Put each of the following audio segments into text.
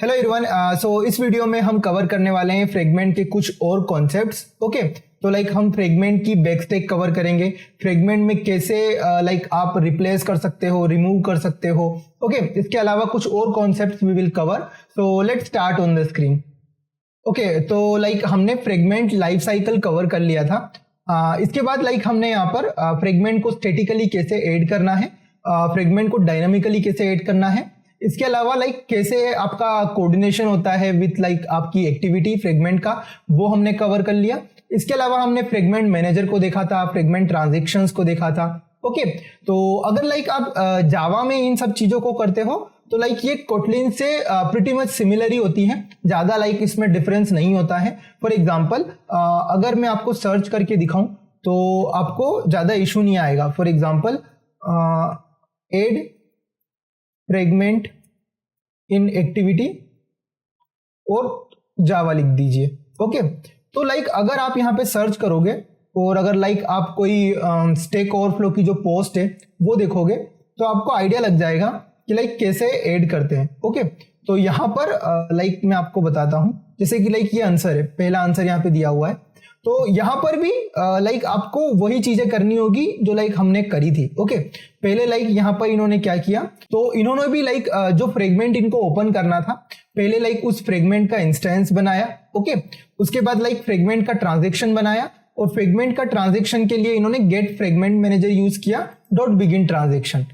Hello everyone. सो इस video में हम कवर करने वाले हैं फ्रेगमेंट के कुछ और कॉन्सेप्ट्स। ओके, तो हम फ्रेगमेंट की बैकस्टैक कवर करेंगे, फ्रेगमेंट में कैसे आप रिप्लेस कर सकते हो, रिमूव कर सकते हो। ओके, इसके अलावा कुछ और concepts we will cover. So let's start on the screen. Okay, तो हमने फ्रेगमेंट लाइफ साइकिल कवर कर लिया था। इसके बाद हमने यहाँ पर फ्रेगमेंट को स्टैटिकली कैसे ऐड करना है, फ्रेगमेंट को डायनामिकली कैसे ऐड करना है, इसके अलावा कैसे आपका कोऑर्डिनेशन होता है विथ आपकी एक्टिविटी फ्रेगमेंट का, वो हमने कवर कर लिया। इसके अलावा हमने फ्रेगमेंट मैनेजर को देखा था, फ्रेगमेंट ट्रांजैक्शंस को देखा था। ओके, तो अगर आप जावा में इन सब चीजों को करते हो तो ये कोटलिन से प्रिटी मच सिमिलर ही होती है, ज्यादा इसमें डिफरेंस नहीं होता है। फॉर एग्जांपल अगर मैं आपको सर्च करके दिखाऊं तो आपको ज्यादा इशू नहीं आएगा। For example add fragment in activity और जावा लिख दीजिए। ओके, तो अगर आप यहाँ पे सर्च करोगे और अगर आप कोई स्टैक ओवरफ्लो की जो पोस्ट है वो देखोगे तो आपको आइडिया लग जाएगा कि कैसे ऐड करते हैं। ओके, तो यहाँ पर मैं आपको बताता हूँ, जैसे कि ये आंसर है, पहला आंसर यहाँ पे दिया हुआ है, तो यहाँ पर भी आपको वही चीजें करनी होगी जो हमने करी थी। ओके, पहले यहाँ पर इन्होंने क्या किया, तो इन्होंने भी जो फ्रेगमेंट इनको ओपन करना था, पहले उस फ्रेगमेंट का इंस्टेंस बनाया। ओके, उसके बाद फ्रेगमेंट का ट्रांजैक्शन बनाया और फ्रेगमेंट का ट्रांजैक्शन के लिए इन्होंने गेट फ्रेगमेंट मैनेजर यूज किया डॉट बिगिन ट्रांजैक्शन,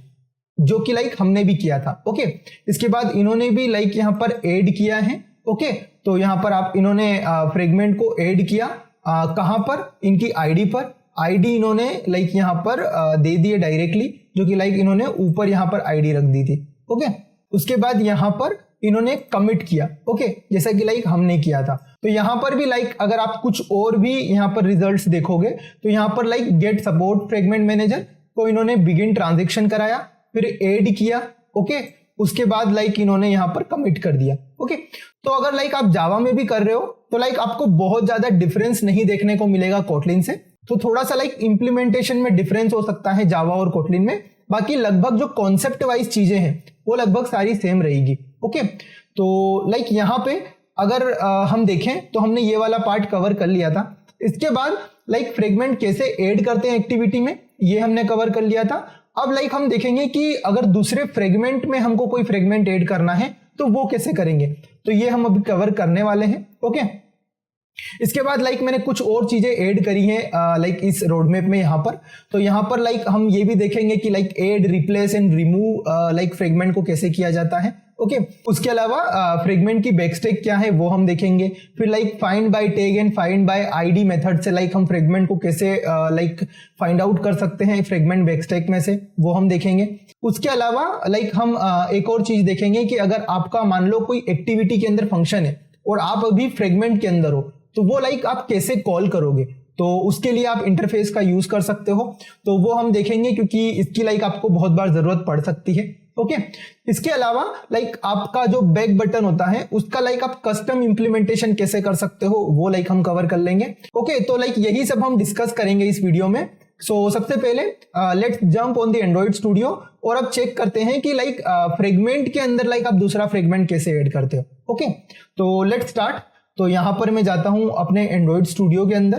जो कि हमने भी किया था। ओके, इसके बाद इन्होंने भी यहाँ पर ऐड किया है। ओके, तो यहाँ पर इन्होंने फ्रेगमेंट को ऐड किया कहां पर, इनकी आईडी पर। आईडी इन्होंने यहाँ पर दे दिए डायरेक्टली, जो कि इन्होंने ऊपर यहाँ पर आईडी रख दी थी। ओके, उसके बाद यहाँ पर इन्होंने कमिट किया। ओके, जैसा कि हमने किया था। तो यहाँ पर भी अगर आप कुछ और भी यहाँ पर रिजल्ट्स देखोगे तो यहाँ पर गेट सपोर्ट फ्रेगमेंट मैनेजर को इन्होंने बिगिन ट्रांजैक्शन कराया, फिर ऐड किया। ओके, उसके बाद इन्होंने यहाँ पर कमिट कर दिया। ओके, तो अगर आप जावा में भी कर रहे हो तो आपको बहुत ज्यादा डिफरेंस नहीं देखने को मिलेगा कोटलिन से। तो थोड़ा सा इंप्लीमेंटेशन में डिफरेंस हो सकता है जावा और कोटलिन में, बाकी लगभग जो कॉन्सेप्ट वाइज चीजें हैं वो लगभग सारी सेम रहेगी। ओके, तो यहाँ पे अगर हम देखें तो हमने ये वाला पार्ट कवर कर लिया था। इसके बाद फ्रेगमेंट कैसे ऐड करते हैं एक्टिविटी में, ये हमने कवर कर लिया था। अब हम देखेंगे कि अगर दूसरे फ्रेगमेंट में हमको कोई फ्रेगमेंट ऐड करना है तो वो कैसे करेंगे, तो ये हम अभी कवर करने वाले हैं। ओके, इसके बाद मैंने कुछ और चीजें ऐड करी हैं इस रोड मैप में यहाँ पर। तो यहाँ पर हम ये भी देखेंगे कि add, replace and remove fragment को कैसे किया जाता है। ओके, उसके अलावा फ्रेगमेंट की बैकस्टैक क्या है वो हम देखेंगे। फिर find by tag and find by ID method से हम फ्रेगमेंट को कैसे फाइंड आउट कर सकते हैं फ्रेगमेंट बैकस्टैक में से, वो हम देखेंगे। उसके अलावा हम एक और चीज देखेंगे कि अगर आपका मान लो कोई एक्टिविटी के अंदर फंक्शन है और आप अभी फ्रेगमेंट के अंदर हो तो वो आप कैसे कॉल करोगे, तो उसके लिए आप इंटरफेस का यूज कर सकते हो, तो वो हम देखेंगे क्योंकि इसकी आपको बहुत बार जरूरत पड़ सकती है। ओके, इसके अलावा आपका जो बैक बटन होता है उसका आप कस्टम इंप्लीमेंटेशन कैसे कर सकते हो वो हम कवर कर लेंगे। ओके, तो यही सब हम डिस्कस करेंगे इस वीडियो में। सो सबसे पहले let's jump on the Android studio और अब चेक करते हैं कि फ्रेगमेंट के अंदर आप दूसरा फ्रेगमेंट कैसे ऐड करते हो। ओके, तो लेट्स स्टार्ट। तो यहां पर मैं जाता हूं अपने एंड्रॉइड स्टूडियो के अंदर।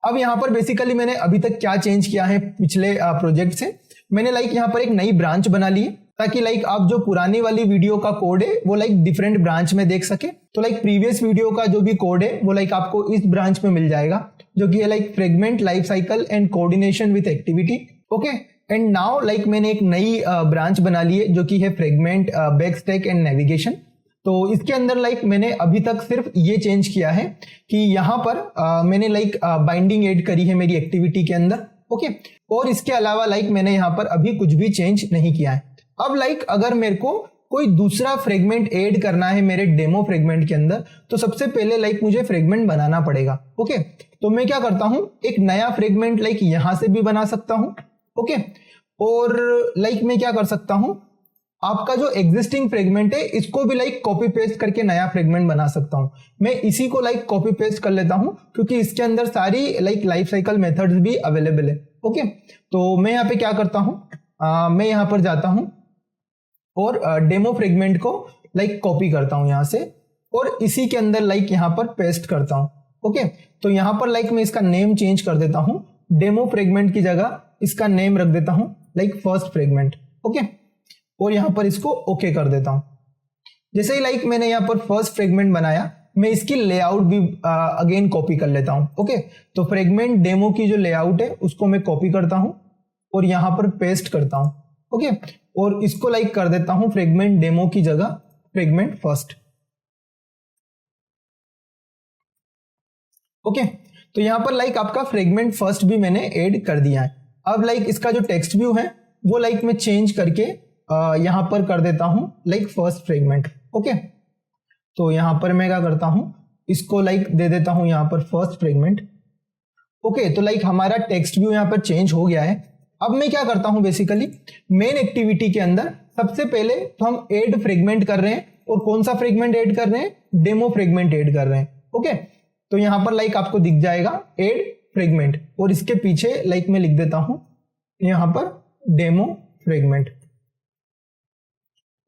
अब यहां पर बेसिकली मैंने अभी तक क्या चेंज किया है पिछले प्रोजेक्ट से, मैंने यहां पर एक नई ब्रांच बना ली है ताकि आप जो पुरानी वाली वीडियो का कोड है वो डिफरेंट ब्रांच में देख सके। तो प्रीवियस वीडियो का जो भी कोड है वो आपको इस ब्रांच में मिल जाएगा, जो कि है fragment life cycle and coordination with activity. Okay, and now मैंने एक नई ब्रांच बना ली है जो कि है फ्रेगमेंट बैकस्टैक एंड नेविगेशन। तो इसके अंदर मैंने अभी तक सिर्फ ये चेंज किया है कि यहाँ पर मैंने बाइंडिंग ऐड करी है मेरी एक्टिविटी के अंदर। ओके, और इसके अलावा मैंने यहाँ पर अभी कुछ भी चेंज नहीं किया है। अब अगर मेरे को कोई दूसरा फ्रेगमेंट ऐड करना है मेरे डेमो फ्रेगमेंट के अंदर तो सबसे पहले मुझे फ्रेगमेंट बनाना पड़ेगा। ओके, तो मैं क्या करता हूं, एक नया फ्रेगमेंट यहां से भी बना सकता हूं। ओके, और मैं क्या कर सकता हूं, आपका जो एग्जिस्टिंग फ्रेगमेंट है इसको भी कॉपी पेस्ट करके नया फ्रेगमेंट बना सकता हूं। मैं इसी को कॉपी पेस्ट कर लेता हूं क्योंकि इसके अंदर सारी लाइफ साइकिल मेथड्स भी अवेलेबल है। ओके, तो मैं यहाँ पे क्या करता हूं, मैं यहाँ पर जाता हूं और डेमो फ्रेगमेंट को लाइक कॉपी करता हूं यहां से और इसी के अंदर लाइक यहां पर पेस्ट करता हूं। ओके, तो यहां पर लाइक मैं इसका नेम चेंज कर देता हूं, डेमो फ्रेगमेंट की जगह इसका नेम रख देता हूं लाइक फर्स्ट फ्रेगमेंट। ओके, और यहां पर इसको ओके कर देता हूं। जैसे ही लाइक मैंने यहां पर फर्स्ट फ्रेगमेंट बनाया, मैं इसकी लेआउट भी अगेन कॉपी कर लेता हूं। ओके, तो फ्रेगमेंट डेमो की जो लेआउट है उसको मैं कॉपी करता हूं और यहां पर पेस्ट करता हूं। ओके, और इसको लाइक कर देता हूं फ्रेगमेंट डेमो की जगह फ्रेगमेंट फर्स्ट। ओके, तो यहां पर लाइक आपका फ्रेगमेंट फर्स्ट भी मैंने ऐड कर दिया है। अब लाइक इसका जो टेक्स्ट व्यू है वो लाइक मैं चेंज करके यहां पर कर देता हूं लाइक फर्स्ट फ्रेगमेंट। ओके, तो यहां पर मैं क्या करता हूं, इसको लाइक दे देता हूं यहां पर फर्स्ट फ्रेगमेंट। ओके, तो लाइक हमारा टेक्स्ट व्यू यहां पर चेंज हो गया है। अब मैं क्या करता हूं, बेसिकली मेन एक्टिविटी के अंदर सबसे पहले तो हम ऐड फ्रेगमेंट कर रहे हैं, और कौन सा फ्रेगमेंट ऐड कर रहे हैं, डेमो फ्रेगमेंट ऐड कर रहे हैं। ओके, तो यहां पर लाइक आपको दिख जाएगा ऐड फ्रेगमेंट, और इसके पीछे लाइक मैं लिख देता हूं यहां पर डेमो फ्रेगमेंट।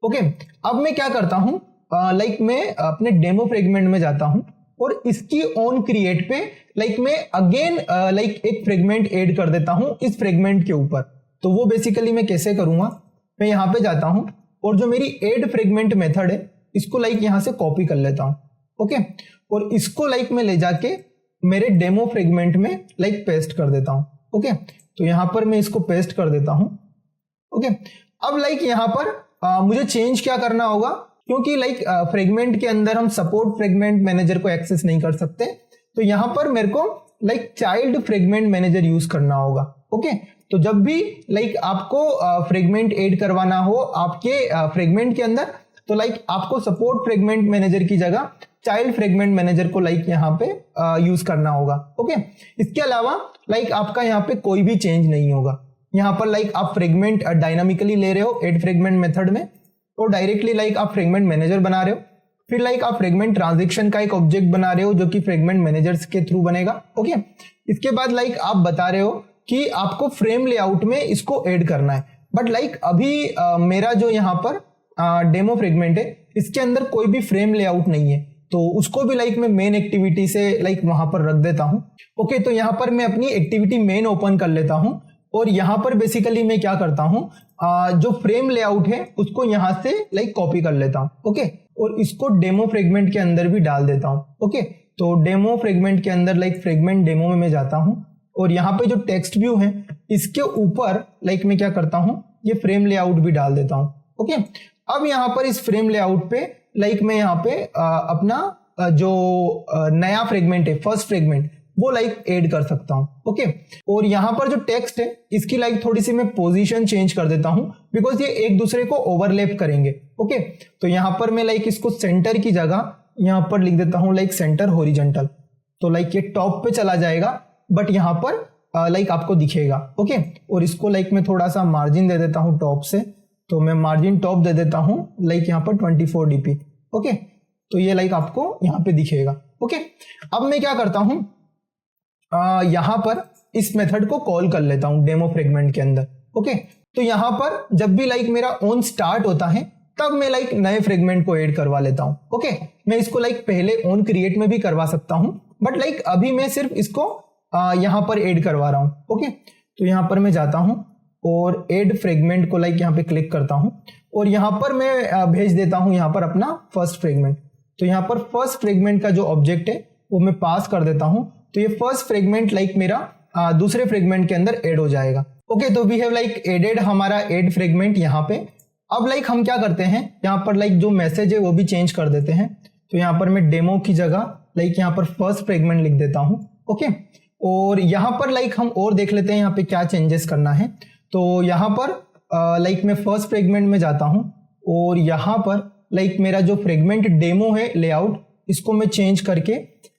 ओके, अब मैं क्या करता हूं, लाइक मैं अपने डेमो फ्रेगमेंट में जाता हूं और इसकी ऑन क्रिएट पे लाइक मैं अगेन लाइक एक फ्रेगमेंट ऐड कर देता हूं इस फ्रेगमेंट के ऊपर। तो वो बेसिकली मैं कैसे करूंगा, मैं यहां पे जाता हूं और जो मेरी ऐड फ्रेगमेंट मेथड है इसको लाइक यहां से कॉपी कर लेता हूं। ओके, और इसको लाइक मैं ले जाके मेरे डेमो फ्रेगमेंट में लाइक पेस्ट कर देता हूं। ओके, तो यहां पर मैं इसको पेस्ट कर देता हूं। ओके, अब लाइक यहां पर मुझे चेंज क्या करना होगा, क्योंकि लाइक फ्रेगमेंट के अंदर हम सपोर्ट फ्रेगमेंट मैनेजर को एक्सेस नहीं कर सकते, तो यहां पर मेरे को like child fragment manager use करना होगा। ओके, तो जब भी लाइक आपको फ्रेगमेंट ऐड करवाना हो आपके फ्रेगमेंट के अंदर, तो लाइक आपको सपोर्ट फ्रेगमेंट मैनेजर की जगह चाइल्ड फ्रेगमेंट मैनेजर को लाइक यहाँ पे यूज करना होगा। ओके, इसके अलावा लाइक आपका यहाँ पे कोई भी चेंज नहीं होगा। यहाँ पर लाइक आप फ्रेगमेंट डायनामिकली ले रहे हो ऐड फ्रेगमेंट मेथड में, और डायरेक्टली लाइक आप फ्रेगमेंट मैनेजर बना रहे हो, फिर लाइक आप फ्रेगमेंट ट्रांजैक्शन का एक ऑब्जेक्ट बना रहे हो जो कि फ्रेगमेंट मैनेजर्स के थ्रू बनेगा। ओके, इसके बाद लाइक आप बता रहे हो कि आपको फ्रेम लेआउट में इसको ऐड करना है, बट लाइक अभी मेरा जो यहाँ पर डेमो फ्रेगमेंट है इसके अंदर कोई भी फ्रेम लेआउट नहीं है, तो उसको भी लाइक मैं मेन एक्टिविटी से लाइक वहां पर रख देता हूं। ओके, तो यहां पर मैं अपनी एक्टिविटी मेन ओपन कर लेता हूं, और यहां पर बेसिकली मैं क्या करता हूं, जो फ्रेम लेआउट है उसको यहां से लाइक कॉपी कर लेता हूं। ओके, और इसको डेमो फ्रेगमेंट के अंदर भी डाल देता हूं। ओके, तो डेमो फ्रेगमेंट के अंदर लाइक फ्रेगमेंट डेमो में मैं जाता हूं, और यहाँ पे जो टेक्स्ट व्यू है इसके ऊपर लाइक मैं क्या करता हूं, ये फ्रेम लेआउट भी डाल देता हूं। ओके, अब यहाँ पर इस फ्रेम लेआउट पे लाइक मैं यहाँ पे अपना जो नया फ्रेगमेंट है फर्स्ट फ्रेगमेंट वो लाइक ऐड कर सकता हूं। ओके, और यहाँ पर जो टेक्स्ट है इसकी लाइक थोड़ी सी मैं पोजीशन चेंज कर देता हूं, बिकॉज ये एक दूसरे को ओवरलैप करेंगे। ओके, तो यहाँ पर मैं लाइक इसको सेंटर की जगह यहाँ पर लिख देता हूं लाइक सेंटर हॉरिजॉन्टल, तो लाइक ये टॉप पे चला जाएगा बट यहाँ पर लाइक आपको दिखेगा। ओके, और इसको लाइक मैं थोड़ा सा मार्जिन दे देता हूं टॉप से, तो मैं मार्जिन टॉप दे देता हूं लाइक यहाँ पर 24 dp। ओके, तो ये लाइक आपको यहाँ पे दिखेगा। ओके, अब मैं क्या करता हूं, यहां पर इस मेथड को कॉल कर लेता हूं डेमो फ्रेगमेंट के अंदर। ओके, तो यहां पर जब भी लाइक मेरा ऑन स्टार्ट होता है तब मैं लाइक नए फ्रेगमेंट को ऐड करवा लेता हूं। ओके, मैं इसको लाइक पहले ऑन क्रिएट में भी करवा सकता हूं, बट लाइक अभी मैं सिर्फ इसको यहां पर ऐड करवा रहा हूं। ओके, तो यहां पर मैं जाता हूं और ऐड फ्रेगमेंट को लाइक यहां पे क्लिक करता हूं, और यहां पर मैं भेज देता हूं यहां पर अपना फर्स्ट फ्रेगमेंट। तो यहां पर फर्स्ट फ्रेगमेंट का जो ऑब्जेक्ट है वो मैं पास कर देता हूं, तो ये फर्स्ट फ्रेगमेंट लाइक मेरा दूसरे फ्रेगमेंट के अंदर ऐड हो जाएगा। ओके, तो वी हैव लाइक एडेड हमारा ऐड फ्रेगमेंट यहाँ पे। अब लाइक हम क्या करते हैं, यहाँ पर लाइक जो मैसेज है वो भी चेंज कर देते हैं, तो यहाँ पर मैं डेमो की जगह लाइक यहाँ पर फर्स्ट फ्रेगमेंट लिख देता हूँ। ओके, और यहाँ पर लाइक हम और देख लेते हैं यहाँ पे क्या चेंजेस करना है। तो यहाँ पर लाइक मैं फर्स्ट फ्रेगमेंट में जाता हूँ, और यहाँ पर लाइक मेरा जो फ्रेगमेंट डेमो है लेआउट इसको मैं चेंज करके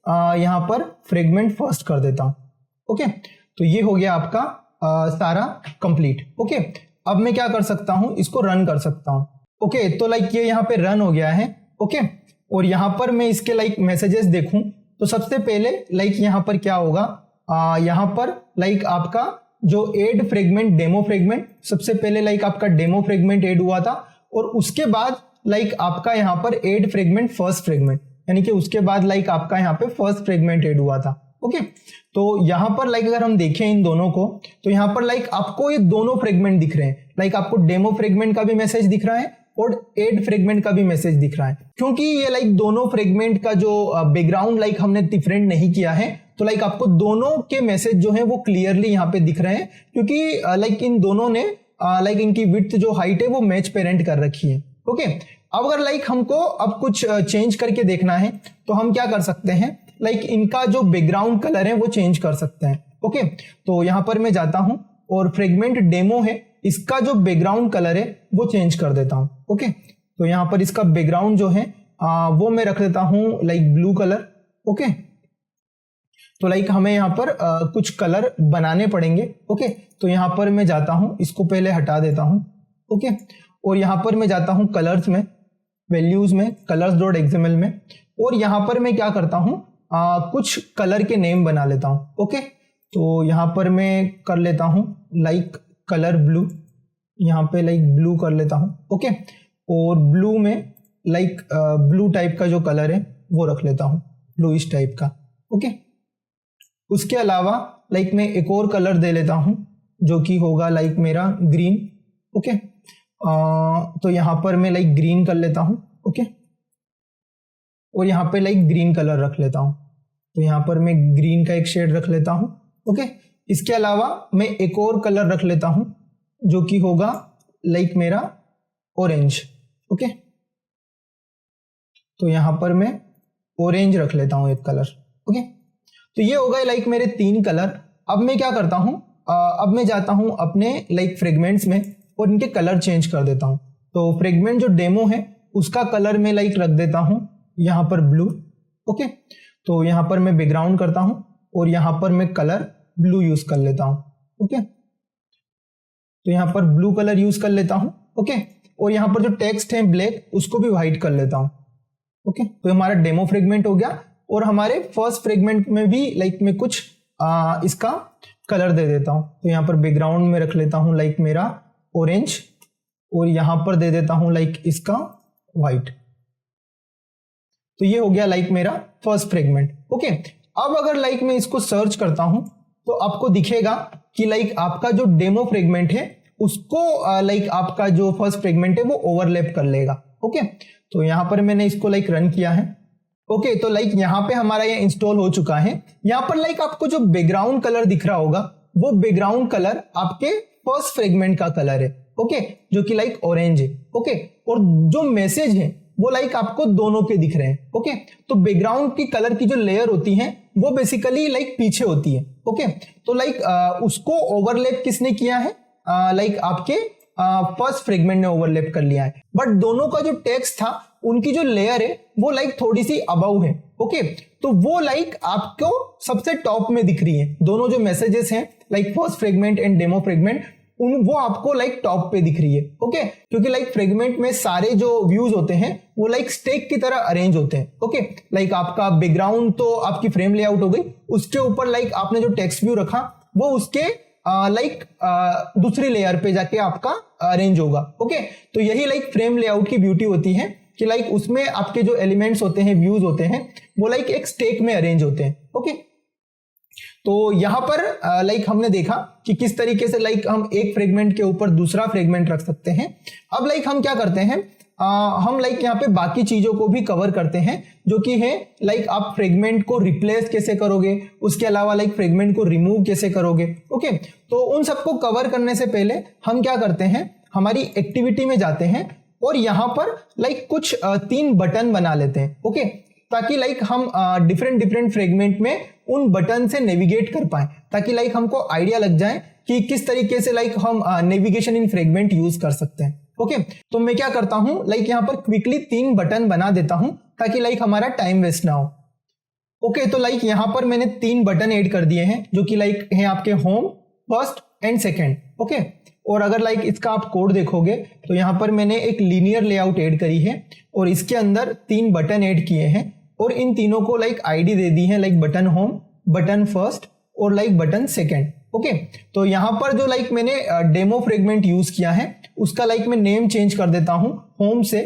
यहाँ पर फ्रेगमेंट फर्स्ट कर देता हूँ। ओके, तो ये हो गया आपका सारा कंप्लीट। ओके, अब मैं क्या कर सकता हूँ, इसको रन कर सकता हूँ। ओके, तो लाइक ये यहाँ पे रन हो गया है। ओके, और यहाँ पर मैं इसके लाइक मैसेजेस देखूं तो सबसे पहले लाइक यहाँ पर क्या होगा, यहाँ पर लाइक आपका जो ऐड फ्रेगमेंट डेमो फ्रेगमेंट, सबसे पहले लाइक आपका डेमो फ्रेगमेंट ऐड हुआ था, और उसके बाद लाइक आपका यहाँ पर एड फ्रेगमेंट फर्स्ट फ्रेगमेंट, यानी कि उसके बाद लाइक आपका यहाँ पे फर्स्ट फ्रेगमेंट एड हुआ था। ओके, तो यहाँ पर लाइक अगर हम देखें इन दोनों को, तो यहाँ पर लाइक आपको ये दोनों फ्रेगमेंट दिख रहे हैं। लाइक आपको डेमो फ्रेगमेंट का भी मैसेज दिख रहा है और एड फ्रेगमेंट का भी मैसेज दिख रहा है। क्योंकि ये लाइक दोनों फ्रेगमेंट का जो बैकग्राउंड लाइक हमने डिफरेंट नहीं किया है, तो लाइक आपको दोनों के मैसेज जो है वो क्लियरली यहाँ पे दिख रहे हैं, क्योंकि लाइक इन दोनों ने लाइक इनकी विड्थ जो हाइट है वो मैच पेरेंट कर रखी है। ओके, अब अगर लाइक हमको अब कुछ चेंज करके देखना है तो हम क्या कर सकते हैं, लाइक इनका जो बैकग्राउंड कलर है वो चेंज कर सकते हैं। ओके, तो यहाँ पर मैं जाता हूं और फ्रेगमेंट डेमो है, इसका जो बैकग्राउंड कलर है वो चेंज कर देता हूं। ओके, तो यहाँ पर इसका बैकग्राउंड जो है वो मैं रख देता हूं लाइक ब्लू कलर। ओके, तो लाइक हमें यहाँ पर कुछ कलर बनाने पड़ेंगे। ओके, तो यहाँ पर मैं जाता हूं, इसको पहले हटा देता हूं। ओके, और यहाँ पर मैं जाता हूं कलर्स में, वैल्यूज में, colors.xml में, और यहाँ पर मैं क्या करता हूं, कुछ कलर के नेम बना लेता हूं। ओके, तो यहाँ पर मैं कर लेता हूं लाइक कलर ब्लू, यहाँ पे लाइक ब्लू कर लेता हूं। ओके, और ब्लू में लाइक ब्लू टाइप का जो कलर है वो रख लेता हूं, ब्लूइश टाइप का। ओके, उसके अलावा लाइक मैं एक और कलर दे लेता हूं जो कि होगा लाइक मेरा ग्रीन। ओके, तो यहाँ पर मैं लाइक ग्रीन कर लेता हूं। ओके, और यहाँ पे लाइक ग्रीन कलर रख लेता हूं, तो यहाँ पर मैं ग्रीन का एक शेड रख लेता हूं। ओके, इसके अलावा मैं एक और कलर रख लेता हूं जो कि होगा लाइक मेरा ऑरेंज। ओके, तो यहाँ पर मैं ऑरेंज रख लेता हूं एक कलर। ओके, तो ये हो गए लाइक मेरे 3 कलर। अब मैं क्या करता हूं, अब मैं जाता हूं अपने लाइक फ्रेगमेंट्स में और इनके कलर चेंज कर देता हूं। तो फ्रेगमेंट जो डेमो है उसका कलर मैं लाइक रख देता हूं यहाँ पर ब्लू। ओके, तो यहाँ पर मैं बैकग्राउंड करता हूं और यहाँ पर मैं कलर ब्लू यूज कर लेता हूं। ओके, तो यहाँ पर ब्लू कलर यूज कर लेता हूं। ओके, और यहाँ पर जो टेक्स्ट है ब्लैक, उसको भी व्हाइट कर लेता हूं। ओके, तो हमारा डेमो फ्रेगमेंट हो गया। और हमारे फर्स्ट फ्रेगमेंट में भी लाइक मैं कुछ इसका कलर दे देता हूं। तो यहाँ पर बैकग्राउंड में रख लेता हूं लाइक मेरा ऑरेंज, और यहाँ पर दे देता हूं लाइक इसका व्हाइट। तो ये हो गया लाइक मेरा फर्स्ट फ्रेगमेंट। ओके, अब अगर लाइक मैं इसको सर्च करता हूं तो आपको दिखेगा कि लाइक आपका जो डेमो फ्रेगमेंट है उसको लाइक आपका जो फर्स्ट फ्रेगमेंट है वो ओवरलैप कर लेगा। ओके, तो यहाँ पर मैंने इसको लाइक रन किया है। ओके, तो लाइक यहाँ पे हमारा ये इंस्टॉल हो चुका है। यहाँ पर लाइक आपको जो बैकग्राउंड कलर दिख रहा होगा वो बैकग्राउंड कलर आपके फर्स्ट फ्रेगमेंट का कलर है। ओके, जो कि लाइक ऑरेंज है। ओके, और जो मैसेज है वो लाइक आपको दोनों के दिख रहे हैं। ओके, तो बैकग्राउंड की कलर की जो लेयर होती है वो बेसिकली लाइक पीछे होती है। ओके, तो लाइक उसको ओवरलैप किसने किया है, लाइक आपके फर्स्ट फ्रेगमेंट ने ओवरलैप कर लिया है। बट दोनों का जो टेक्स्ट था उनकी जो लेयर है वो लाइक थोड़ी सी अबव है। ओके, तो वो लाइक आपको सबसे टॉप में दिख रही है। दोनों जो मैसेजेस हैं like first fragment and demo fragment, वो आपको लाइक टॉप पे दिख रही है। ओके, क्योंकि लाइक फ्रेगमेंट में सारे जो व्यूज होते हैं वो लाइक स्टेक की तरह अरेंज होते हैं। ओके, लाइक आपका बैकग्राउंड तो आपकी फ्रेम लेआउट हो गई, उसके ऊपर लाइक आपने जो टेक्स्ट व्यू रखा वो उसके लाइक दूसरी लेयर पे जाके आपका अरेंज होगा। ओके, तो यही लाइक फ्रेम लेआउट की ब्यूटी होती है कि लाइक उसमें आपके जो एलिमेंट्स होते हैं, व्यूज होते हैं, वो लाइक एक स्टेक में अरेंज होते हैं। ओके, तो यहां पर लाइक हमने देखा कि किस तरीके से लाइक हम एक फ्रेगमेंट के ऊपर दूसरा फ्रेगमेंट रख सकते हैं। अब लाइक हम क्या करते हैं, हम लाइक यहाँ पे बाकी चीजों को भी कवर करते हैं, जो कि है लाइक आप फ्रेगमेंट को रिप्लेस कैसे करोगे, उसके अलावा लाइक फ्रेगमेंट को रिमूव कैसे करोगे। ओके, तो उन सबको कवर करने से पहले हम क्या करते हैं, हमारी एक्टिविटी में जाते हैं और यहाँ पर लाइक कुछ 3 बटन बना लेते हैं। ओके, ताकि लाइक हम डिफरेंट फ्रेगमेंट में उन बटन से नेविगेट कर पाए, ताकि लाइक हमको आइडिया लग जाए कि किस तरीके से लाइक हम नेविगेशन इन फ्रेगमेंट यूज कर सकते हैं। ओके, तो मैं क्या करता हूं, लाइक यहाँ पर क्विकली 3 बटन बना देता हूं ताकि लाइक हमारा टाइम वेस्ट ना हो। ओके, तो लाइक यहाँ पर मैंने 3 बटन ऐड कर दिए हैं जो कि लाइक हैं आपके home, first and second. Okay, और अगर लाइक इसका आप कोड देखोगे तो यहाँ पर मैंने एक लीनियर लेआउट ऐड करी है और इसके अंदर 3 बटन ऐड किए हैं और इन तीनों को लाइक आईडी दे दी है, like button home, button first और लाइक बटन सेकेंड। ओके, तो यहाँ पर जो लाइक मैंने डेमो फ्रेगमेंट यूज किया है उसका लाइक मैं नेम चेंज कर देता हूं होम से,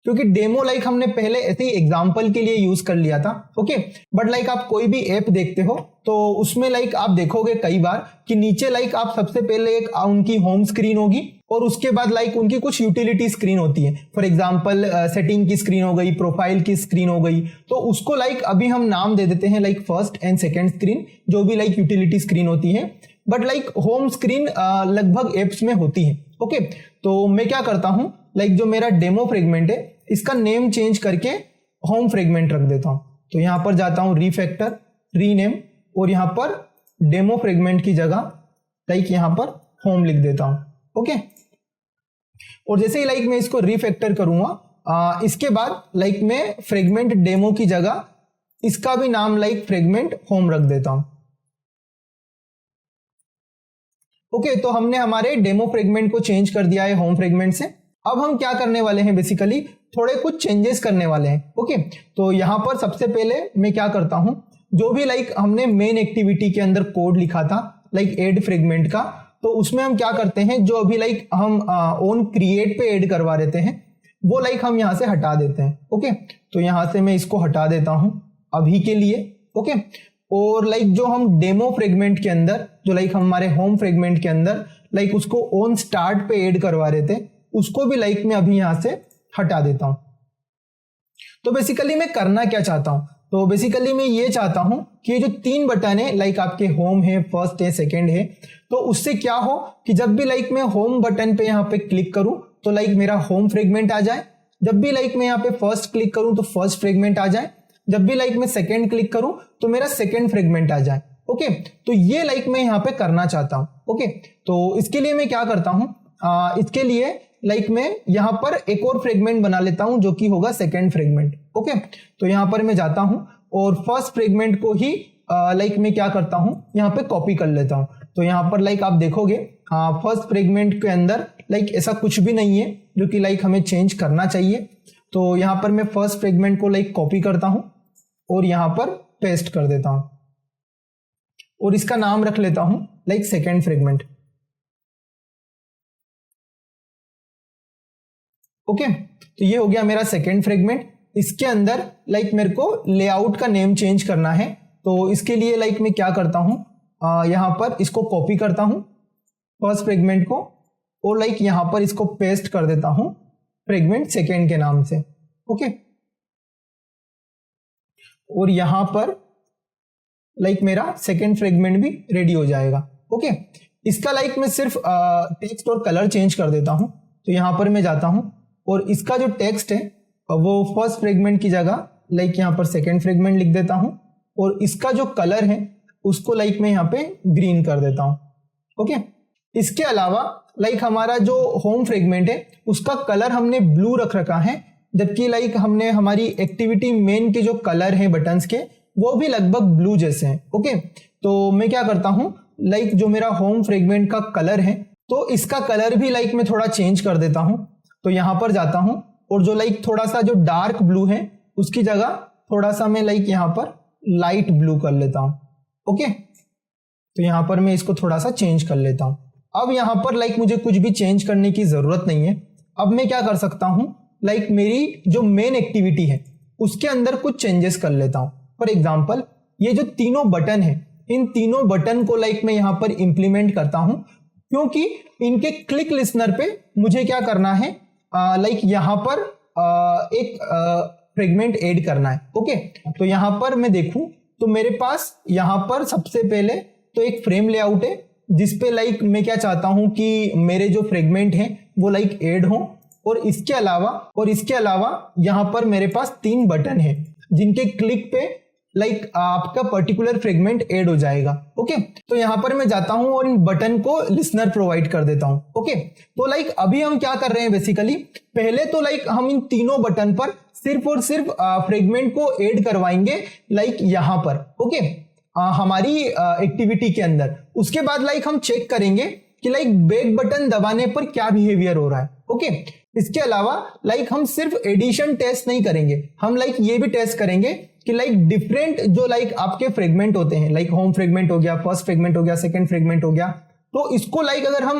क्योंकि डेमो लाइक हमने पहले ऐसे ही एग्जांपल के लिए यूज कर लिया था। ओके, बट लाइक आप कोई भी ऐप देखते हो तो उसमें लाइक आप देखोगे कई बार कि नीचे लाइक आप सबसे पहले एक उनकी होम स्क्रीन होगी और उसके बाद लाइक उनकी कुछ यूटिलिटी स्क्रीन होती है। फॉर एग्जांपल सेटिंग की स्क्रीन हो गई, प्रोफाइल की स्क्रीन हो गई, तो उसको लाइक अभी हम नाम दे देते हैं like first and second screen, जो भी लाइक यूटिलिटी स्क्रीन होती है। बट लाइक होम स्क्रीन लगभग एप्स में होती है। ओके, तो मैं क्या करता हूं, लाइक जो मेरा डेमो फ्रेगमेंट है इसका नेम चेंज करके होम फ्रेगमेंट रख देता हूं। तो यहां पर जाता हूं रीफैक्टर, रीनेम, और यहां पर डेमो फ्रेगमेंट की जगह लाइक यहां पर होम लिख देता हूं। ओके, और जैसे ही लाइक मैं इसको रीफैक्टर करूंगा इसके बाद लाइक मैं फ्रेगमेंट डेमो की जगह इसका भी नाम लाइक फ्रेगमेंट होम रख देता हूं। ओके, तो हमने हमारे डेमो फ्रेगमेंट को चेंज कर दिया है होम फ्रेगमेंट से। अब हम क्या करने वाले हैं, बेसिकली थोड़े कुछ चेंजेस करने वाले हैं। ओके, तो यहां पर सबसे पहले मैं क्या करता हूं, जो भी लाइक हमने मेन एक्टिविटी के अंदर कोड लिखा था लाइक ऐड फ्रेगमेंट का, तो उसमें हम क्या करते हैं, जो अभी लाइक हम ऑन क्रिएट पे ऐड करवा देते हैं वो लाइक हम यहां से हटा देते हैं। ओके, तो यहां से मैं इसको हटा देता हूं अभी के लिए। ओके, और लाइक जो हम डेमो फ्रेगमेंट के अंदर, जो लाइक हमारे होम फ्रेगमेंट के अंदर लाइक उसको ऑन स्टार्ट पे ऐड करवा रहे थे, उसको भी लाइक मैं अभी यहां से हटा देता हूं। तो बेसिकली मैं करना क्या चाहता हूं, तो बेसिकली मैं ये चाहता हूं कि ये जो 3 बटन है लाइक आपके होम है, फर्स्ट है, सेकंड है, तो उससे क्या हो कि जब भी लाइक मैं होम बटन पे यहां पे क्लिक करूं तो लाइक मेरा होम फ्रेगमेंट आ जाए, जब भी लाइक मैं यहां पे फर्स्ट क्लिक करूं तो फर्स्ट फ्रेगमेंट आ जाए, जब भी लाइक मैं सेकंड क्लिक करूं तो मेरा सेकंड फ्रेगमेंट आ जाए। ओके, तो ये लाइक मैं यहां पे करना चाहता हूं। ओके, तो इसके लिए मैं क्या करता हूं, इसके लिए लाइक मैं यहां पर एक और फ्रेगमेंट बना लेता हूं जो कि होगा सेकंड फ्रेगमेंट। ओके, तो यहां पर मैं जाता हूं और फर्स्ट फ्रेगमेंट को ही लाइक मैं क्या करता हूं, यहां पे कॉपी कर लेता हूं। तो यहां पर लाइक आप देखोगे फर्स्ट फ्रेगमेंट के अंदर लाइक ऐसा कुछ भी नहीं है जो कि लाइक हमें चेंज करना चाहिए। तो यहां पर मैं फर्स्ट फ्रेगमेंट को लाइक कॉपी करता हूं और यहां पर पेस्ट कर देता हूं और इसका नाम रख लेता हूं लाइक सेकंड फ्रेगमेंट। ओके, तो ये हो गया मेरा सेकंड फ्रेगमेंट। इसके अंदर लाइक मेरे को लेआउट का नेम चेंज करना है, तो इसके लिए लाइक मैं क्या करता हूं, यहां पर इसको कॉपी करता हूं फर्स्ट फ्रेगमेंट को और लाइक यहां पर इसको पेस्ट कर देता हूं फ्रेगमेंट सेकंड के नाम से। ओके, और यहां पर लाइक मेरा सेकंड फ्रेगमेंट भी रेडी हो जाएगा। ओके, इसका लाइक मैं सिर्फ टेक्स्ट और कलर चेंज कर देता हूं। तो यहां पर मैं जाता हूं और इसका जो टेक्स्ट है वो फर्स्ट फ्रेगमेंट की जगह लाइक यहां पर सेकंड फ्रेगमेंट लिख देता हूं और इसका जो कलर है उसको लाइक मैं यहां पे ग्रीन कर देता हूं। ओके, इसके अलावा लाइक हमारा जो होम फ्रेगमेंट है उसका कलर हमने ब्लू रख रखा है, जबकि लाइक हमने हमारी एक्टिविटी मेन के जो कलर हैं बटन्स के वो भी लगभग ब्लू जैसे हैं। ओके, तो मैं क्या करता हूं, लाइक जो मेरा होम फ्रेगमेंट का कलर है तो इसका कलर भी लाइक मैं थोड़ा चेंज कर देता हूं। तो यहां पर जाता हूं और जो लाइक थोड़ा सा जो डार्क ब्लू है उसकी जगह थोड़ा सा मैं लाइक यहां पर लाइट ब्लू कर लेता हूं। ओके, तो यहां पर मैं इसको थोड़ा सा चेंज कर लेता हूं। अब यहां पर लाइक मुझे कुछ भी चेंज करने की जरूरत नहीं है। अब मैं क्या कर सकता हूं, लाइक मेरी जो मेन एक्टिविटी है उसके अंदर कुछ चेंजेस कर लेता हूं। फॉर एग्जांपल ये जो तीनों बटन है इन तीनों बटन को लाइक मैं यहां पर इंप्लीमेंट करता हूं, क्योंकि इनके क्लिक लिसनर पे मुझे क्या करना है, लाइक यहां पर एक फ्रेगमेंट ऐड करना है। ओके, तो यहां पर मैं देखूं तो मेरे पास यहां पर सबसे पहले तो एक फ्रेम लेआउट है जिसपे लाइक मैं क्या चाहता हूं कि मेरे जो फ्रेगमेंट हैं वो लाइक ऐड हो, और इसके अलावा यहां पर मेरे पास 3 बटन हैं जिनके क्लिक पे लाइक आपका पर्टिकुलर फ्रेगमेंट ऐड हो जाएगा। ओके, तो यहां पर मैं जाता हूं और इन बटन को लिसनर प्रोवाइड कर देता हूं। ओके, तो लाइक अभी हम क्या कर रहे हैं, बेसिकली पहले तो लाइक हम इन तीनों बटन पर सिर्फ और सिर्फ फ्रेगमेंट को ऐड करवाएंगे लाइक यहां पर। ओके, हमारी एक्टिविटी के अंदर। उसके बाद लाइक हम चेक करेंगे कि लाइक बैक बटन दबाने पर क्या बिहेवियर हो रहा है। ओके, इसके अलावा लाइक हम सिर्फ एडिशन टेस्ट नहीं करेंगे, हम लाइक ये भी टेस्ट करेंगे कि लाइक डिफरेंट जो लाइक आपके फ्रेगमेंट होते हैं, लाइक होम फ्रेगमेंट हो गया, फर्स्ट फ्रेगमेंट हो गया, सेकंड फ्रेगमेंट हो गया, तो इसको लाइक अगर हम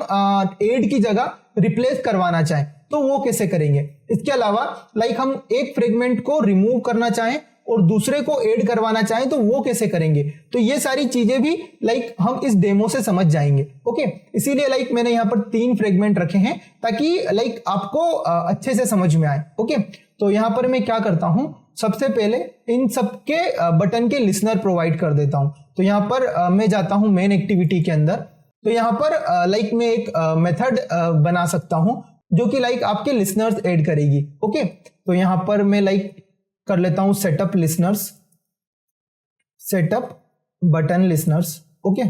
ऐड की जगह रिप्लेस करवाना चाहें तो वो कैसे करेंगे। इसके अलावा लाइक हम एक फ्रेगमेंट को रिमूव करना चाहें और दूसरे को ऐड करवाना चाहें तो वो कैसे करेंगे। तो ये सारी चीजें भी लाइक हम इस डेमो से समझ जाएंगे। ओके, इसीलिए लाइक मैंने यहाँ पर 3 फ्रेगमेंट रखे हैं ताकि लाइक आपको अच्छे से समझ में आए। ओके, तो यहाँ पर मैं क्या करता हूं, सबसे पहले इन सबके बटन के लिसनर प्रोवाइड कर देता हूं। तो यहाँ पर मैं जाता हूं मेन एक्टिविटी के अंदर। तो यहाँ पर लाइक मैं एक मेथड बना सकता हूं जो कि लाइक आपके लिसनर्स ऐड करेगी। ओके, तो यहाँ पर मैं लाइक कर लेता हूं setup listeners, setup button listeners. Okay,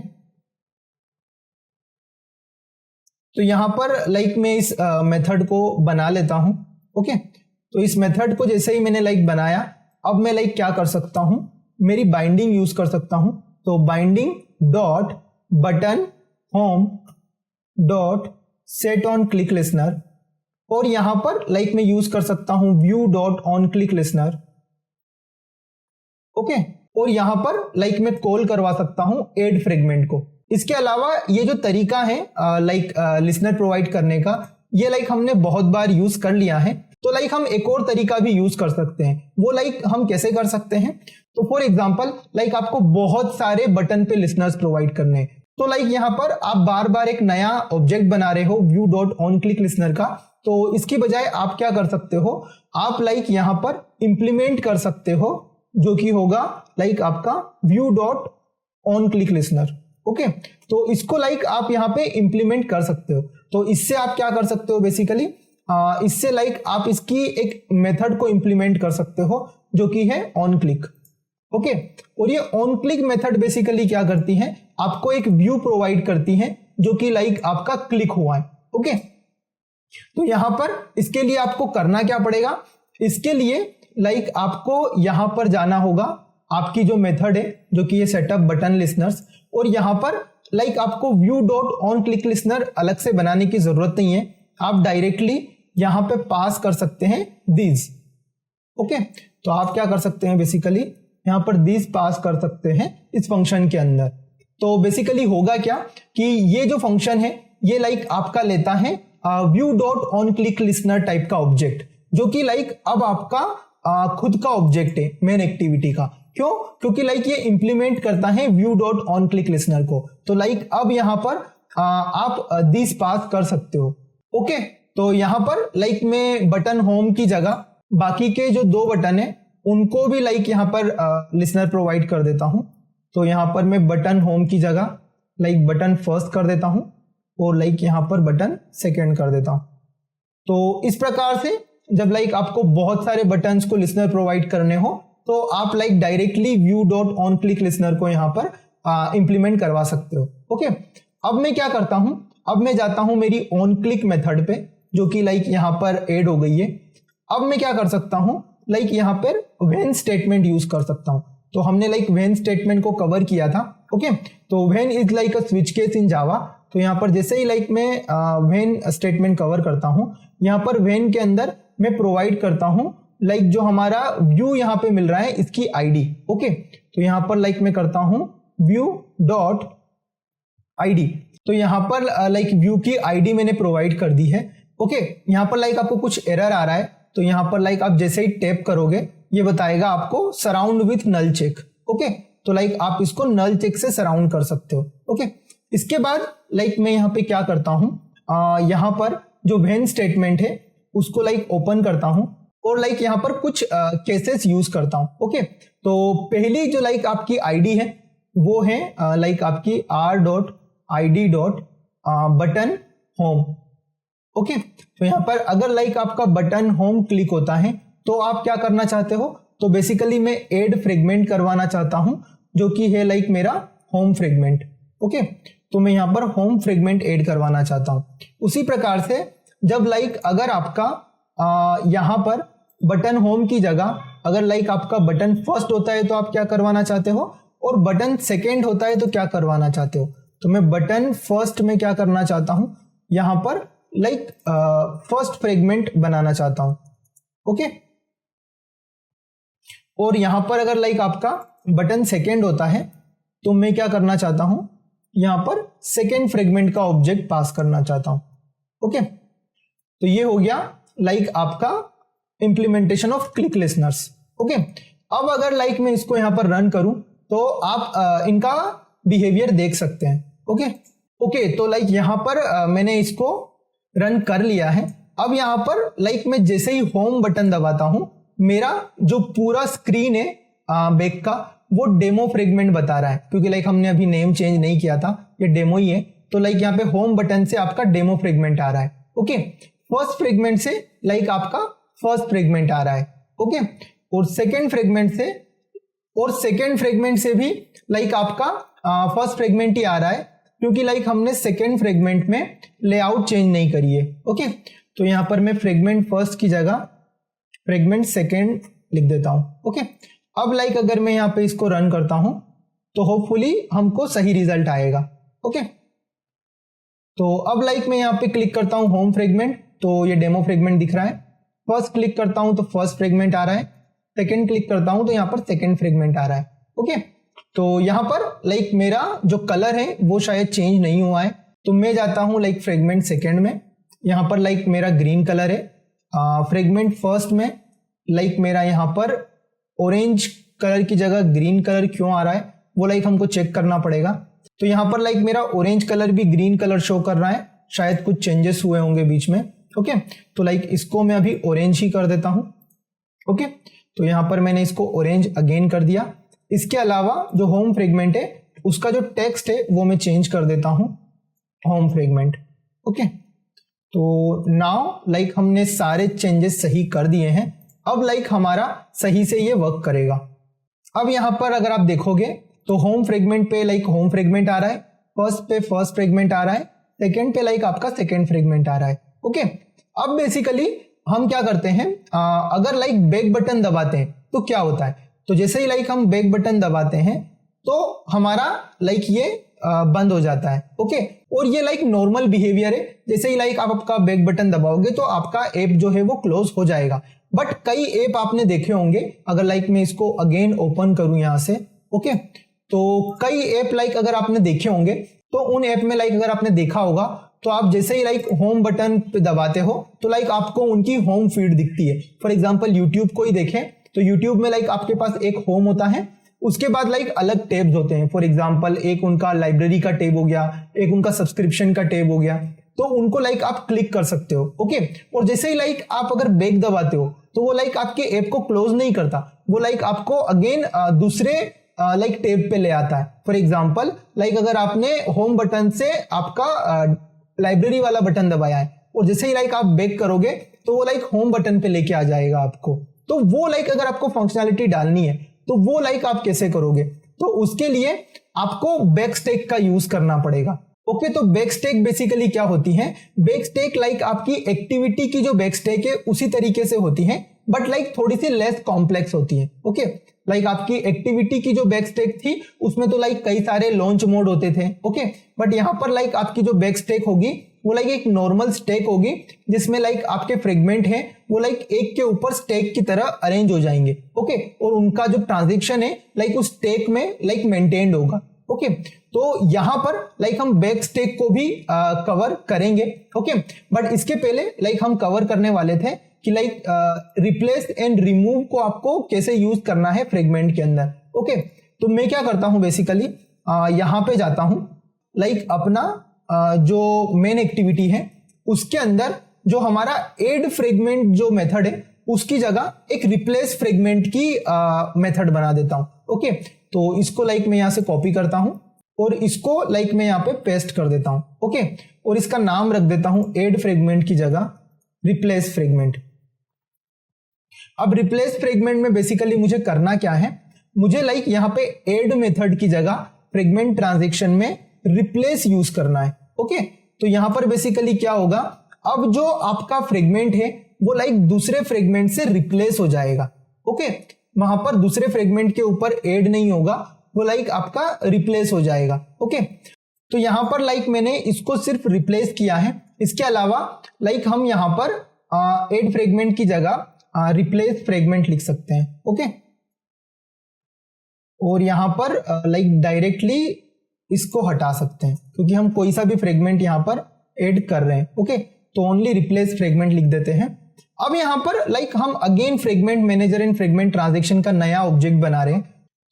तो यहां पर लाइक मैं इस मेथड को बना लेता हूं। ओके, तो इस मेथड को जैसे ही मैंने लाइक बनाया, अब मैं लाइक क्या कर सकता हूं, मेरी बाइंडिंग यूज कर सकता हूं। तो binding dot button home dot set on click listener, और यहां पर लाइक मैं यूज कर सकता हूं view dot on click listener. Okay, और यहां पर लाइक मैं कॉल करवा सकता हूं ऐड फ्रेगमेंट को। इसके अलावा ये जो तरीका है लाइक लिसनर प्रोवाइड करने का, ये लाइक हमने बहुत बार यूज कर लिया है। तो लाइक हम एक और तरीका भी यूज कर सकते हैं। वो लाइक हम कैसे कर सकते हैं, तो फॉर एग्जांपल लाइक आपको बहुत सारे बटन पे लिसनर्स प्रोवाइड करने हैं। तो लाइक यहाँ पर आप बार बार एक नया ऑब्जेक्ट बना रहे हो view dot on click listener का, तो इसकी बजाय आप क्या कर सकते हो, आप लाइक यहाँ पर इंप्लीमेंट कर सकते हो जो कि होगा लाइक आपका view dot on click listener. Okay, तो इसको लाइक आप यहाँ पे इंप्लीमेंट कर सकते हो। तो इससे आप क्या कर सकते हो बेसिकली, इससे लाइक आप इसकी एक मेथड को इंप्लीमेंट कर सकते हो जो कि है ऑन क्लिक। ओके, और ये ऑन क्लिक मेथड बेसिकली क्या करती है, आपको एक व्यू प्रोवाइड करती है जो कि लाइक आपका क्लिक हुआ है। ओके, तो यहां पर इसके लिए आपको करना क्या पड़ेगा, इसके लिए लाइक आपको यहां पर जाना होगा, आपकी जो मेथड है जो कि ये सेटअप बटन लिसनर्स, और यहां पर लाइक आपको view dot on click listener अलग से बनाने की जरूरत नहीं है, आप डायरेक्टली यहां पे पास कर सकते हैं दीज। ओके, तो आप क्या कर सकते हैं बेसिकली यहां पर दीज पास कर सकते हैं इस फंक्शन के अंदर। तो बेसिकली होगा क्या कि ये जो फंक्शन है ये लाइक आपका लेता है view dot on click listener type का ऑब्जेक्ट, जो कि लाइक अब आपका खुद का ऑब्जेक्ट है मेन एक्टिविटी का। क्यों, क्योंकि लाइक ये इंप्लीमेंट करता है view dot on click listener को। तो लाइक अब यहां पर आप दिस पास कर सकते हो। ओके, तो यहां पर लाइक मैं बटन होम की जगह बाकी के जो 2 बटन है उनको भी लाइक यहां पर लिसनर प्रोवाइड कर देता हूं। तो यहां पर मैं बटन होम की जगह लाइक बटन फर्स्ट कर देता हूं और लाइक यहां पर बटन सेकंड कर देता हूं। तो इस प्रकार से जब लाइक आपको बहुत सारे बटन्स को लिसनर प्रोवाइड करने हो तो आप like directly view dot on click listener को यहां पर इंप्लीमेंट करवा सकते हो। ओके, अब मैं क्या करता हूं, अब मैं जाता हूं मेरी ऑन क्लिक मेथड पे जो कि लाइक यहां पर ऐड हो गई है। अब मैं क्या कर सकता हूं, लाइक यहां पर व्हेन स्टेटमेंट यूज कर सकता हूं। तो हमने लाइक व्हेन स्टेटमेंट को कवर किया था। ओके, तो when is like a switch case in Java. तो यहां पर जैसे ही लाइक मैं व्हेन स्टेटमेंट कवर करता हूं, यहां पर व्हेन के अंदर मैं प्रोवाइड करता हूं लाइक जो हमारा व्यू यहां पे मिल रहा है इसकी आईडी। ओके, तो यहां पर लाइक मैं करता हूं व्यू डॉट आईडी। तो यहां पर लाइक व्यू की आईडी मैंने प्रोवाइड कर दी है। ओके, यहां पर लाइक आपको कुछ एरर आ रहा है, तो यहां पर लाइक आप जैसे ही टैप करोगे ये बताएगा आपको surround with null check. Okay, तो लाइक आप इसको नल चेक से सराउंड कर सकते हो। ओके, इसके बाद लाइक मैं यहां पे क्या करता हूं, यहां पर जो व्हेन स्टेटमेंट है उसको लाइक ओपन करता हूं और लाइक यहां पर कुछ केसेस यूज करता हूं। ओके, तो पहली जो लाइक आपकी आईडी है वो है लाइक आपकी r.id.बटन होम। ओके, तो यहां पर अगर लाइक आपका बटन होम क्लिक होता है तो आप क्या करना चाहते हो, तो बेसिकली मैं ऐड फ्रेगमेंट करवाना चाहता हूं जो कि है लाइक मेरा होम फ्रेगमेंट। ओके, तो मैं यहां पर होम फ्रेगमेंट ऐड करवाना चाहता हूं। उसी प्रकार से जब लाइक अगर आपका यहां पर बटन होम की जगह अगर लाइक आपका बटन फर्स्ट होता है तो आप क्या करवाना चाहते हो, और बटन सेकेंड होता है तो क्या करवाना चाहते हो। तो मैं बटन फर्स्ट में क्या करना चाहता हूं, यहां पर लाइक फर्स्ट फ्रेगमेंट बनाना चाहता हूं। ओके, और यहां पर अगर लाइक आपका बटन सेकेंड होता है तो मैं क्या करना चाहता हूं, यहां पर सेकेंड फ्रेगमेंट का ऑब्जेक्ट पास करना चाहता हूं। ओके, तो ये हो गया लाइक आपका implementation of click listeners. Okay, अब अगर लाइक मैं इसको यहां पर रन करूं तो आप इनका बिहेवियर देख सकते हैं। ओके ओके, तो लाइक यहां पर मैंने इसको रन कर लिया है। अब यहां पर लाइक मैं जैसे ही होम बटन दबाता हूं, मेरा जो पूरा स्क्रीन है बैक का वो डेमो फ्रेगमेंट बता रहा है, क्योंकि लाइक हमने अभी नेम चेंज नहीं किया था, ये डेमो ही है। तो लाइक यहाँ पे होम बटन से आपका डेमो फ्रेगमेंट आ रहा है। ओके, फर्स्ट फ्रेगमेंट से लाइक आपका फर्स्ट फ्रेगमेंट आ रहा है। ओके, और सेकेंड फ्रेगमेंट से भी लाइक आपका फर्स्ट फ्रेगमेंट ही आ रहा है, क्योंकि लाइक हमने सेकेंड फ्रेगमेंट में लेआउट चेंज नहीं करी है। ओके, तो यहां पर मैं फ्रेगमेंट फर्स्ट की जगह फ्रेगमेंट सेकेंड लिख देता हूं। ओके, अब लाइक अगर मैं यहां पे इसको रन करता हूं तो होपफुली हमको सही रिजल्ट आएगा। ओके, तो अब लाइक मैं यहां पे क्लिक करता हूं होम फ्रेगमेंट, तो ये डेमो फ्रेगमेंट दिख रहा है। फर्स्ट क्लिक करता हूं तो फर्स्ट फ्रेगमेंट आ रहा है, सेकेंड क्लिक करता हूं तो यहां पर सेकेंड फ्रेगमेंट आ रहा है। ओके, तो यहां पर लाइक मेरा जो कलर है वो शायद चेंज नहीं हुआ है, तो मैं जाता हूं लाइक फ्रेगमेंट सेकेंड में, यहां पर लाइक मेरा ग्रीन कलर है। फ्रेगमेंट फर्स्ट में लाइक मेरा यहां पर ऑरेंज कलर की जगह ग्रीन कलर क्यों आ रहा है वो लाइक हमको चेक करना पड़ेगा। तो यहां पर लाइक मेरा ऑरेंज कलर भी ग्रीन कलर शो कर रहा है, शायद कुछ चेंजेस हुए होंगे बीच में। ओके, तो लाइक इसको मैं अभी ऑरेंज ही कर देता हूं। ओके, तो यहां पर मैंने इसको ऑरेंज अगेन कर दिया। इसके अलावा जो होम फ्रेगमेंट है उसका जो टेक्स्ट है वो मैं चेंज कर देता हूं होम फ्रेगमेंट। ओके, तो नाउ लाइक हमने सारे चेंजेस सही कर दिए हैं। अब लाइक हमारा सही से ये वर्क करेगा। अब यहां पर अगर आप देखोगे तो होम फ्रेगमेंट पे लाइक होम फ्रेगमेंट आ रहा है, फर्स्ट पे फर्स्ट फ्रेगमेंट आ रहा है, सेकेंड पे लाइक आपका सेकेंड फ्रेगमेंट आ रहा है। ओके, अब बेसिकली हम क्या करते हैं, अगर लाइक बैक बटन दबाते हैं तो क्या होता है, तो जैसे ही लाइक हम बैक बटन दबाते हैं तो हमारा लाइक ये बंद हो जाता है। ओके, और ये लाइक नॉर्मल बिहेवियर है, जैसे ही लाइक आप आपका बैक बटन दबाओगे तो आपका ऐप जो है वो क्लोज हो जाएगा। बट कई ऐप आपने देखे होंगे, अगर लाइक मैं इसको अगेन ओपन करूं यहां से, ओके, तो कई ऐप लाइक अगर आपने देखे होंगे तो उन ऐप में लाइक अगर आपने देखा होगा तो आप जैसे ही लाइक होम बटन पे दबाते हो तो लाइक आपको उनकी होम फीड दिखती है। फॉर एग्जांपल यूट्यूब को ही देखें तो यूट्यूब में लाइक आपके पास एक होम होता है, उसके बाद लाइक अलग टैब्स होते हैं। फॉर एग्जांपल एक उनका लाइब्रेरी का टैब हो गया, एक उनका सब्सक्रिप्शन का टैब हो गया, तो उनको लाइक आप क्लिक कर सकते हो। ओके, और जैसे ही लाइक आप अगर बैक दबाते हो तो वो लाइक आपके ऐप को क्लोज नहीं करता, वो लाइक आपको अगेन दूसरे लाइक टैब पे ले आता है। फॉर एग्जांपल लाइक अगर आपने होम बटन से आपका लाइब्रेरी वाला बटन दबाया है और जैसे ही लाइक आप बैक करोगे तो वो लाइक होम बटन पे लेके आ जाएगा आपको। तो वो लाइक अगर आपको फंक्शनैलिटी डालनी है तो वो लाइक आप कैसे करोगे, तो उसके लिए आपको बैकस्टेक का यूज करना पड़ेगा। ओके, तो बैकस्टेक बेसिकली क्या होती है, बैकस्टेक लाइक आपकी एक्टिविटी की जो बैकस्टेक है उसी तरीके से होती है, बट लाइक थोड़ी सी लेस कॉम्प्लेक्स होती है। ओके, लाइक आपकी एक्टिविटी की जो बैकस्टेक थी उसमें तो लाइक कई सारे लॉन्च मोड होते थे। ओके, बट यहां पर लाइक आपकी जो बैकस्टेक होगी वो लाइक एक नॉर्मल स्टेक होगी, जिसमें लाइक आपके फ्रेगमेंट हैं वो लाइक एक के ऊपर स्टेक की तरह अरेंज हो जाएंगे। ओके, और उनका जो ट्रांजेक्शन है लाइक उस स्टेक में लाइक मेंटेन्ड होगा। ओके, तो यहां पर लाइक हम बैक स्टेक को भी कवर करेंगे। ओके, बट इसके पहले लाइक हम कवर करने वाले थे कि लाइक रिप्लेस एंड रिमूव को आपको कैसे यूज करना है फ्रेगमेंट के अंदर। ओके, तो मैं क्या करता हूं बेसिकली, यहां पे जाता हूं लाइक अपना जो मेन एक्टिविटी है उसके अंदर जो हमारा एड फ्रेगमेंट जो मेथड है उसकी जगह एक रिप्लेस फ्रेगमेंट की मेथड बना देता हूं। ओके, तो इसको लाइक मैं यहां से कॉपी करता हूं और इसको लाइक मैं यहां पे पेस्ट कर देता हूं। ओके, और इसका नाम रख देता हूं एड फ्रेगमेंट की जगह रिप्लेस फ्रेगमेंट। अब रिप्लेस फ्रेगमेंट में बेसिकली मुझे करना क्या है, मुझे लाइक यहां पे एड मेथड की जगह फ्रेगमेंट ट्रांजैक्शन में रिप्लेस यूज करना है। ओके, तो यहां पर बेसिकली क्या होगा, अब जो आपका फ्रेगमेंट है वो लाइक दूसरे फ्रेगमेंट से रिप्लेस हो जाएगा। ओके, वहां पर दूसरे फ्रेगमेंट के ऊपर ऐड नहीं होगा, वो लाइक आपका रिप्लेस हो जाएगा। ओके, तो यहां पर लाइक मैंने इसको सिर्फ रिप्लेस किया है, इसके अलावा लाइक हम यहां पर ऐड फ्रेगमेंट की जगह रिप्लेस फ्रेगमेंट लिख सकते हैं। ओके, और यहां पर लाइक डायरेक्टली इसको हटा सकते हैं क्योंकि हम कोई सा भी फ्रेगमेंट यहां पर ऐड कर रहे हैं। ओके, तो ओनली रिप्लेस फ्रेगमेंट लिख देते हैं। अब यहाँ पर लाइक हम again fragment manager and fragment transaction का नया ऑब्जेक्ट बना रहे हैं,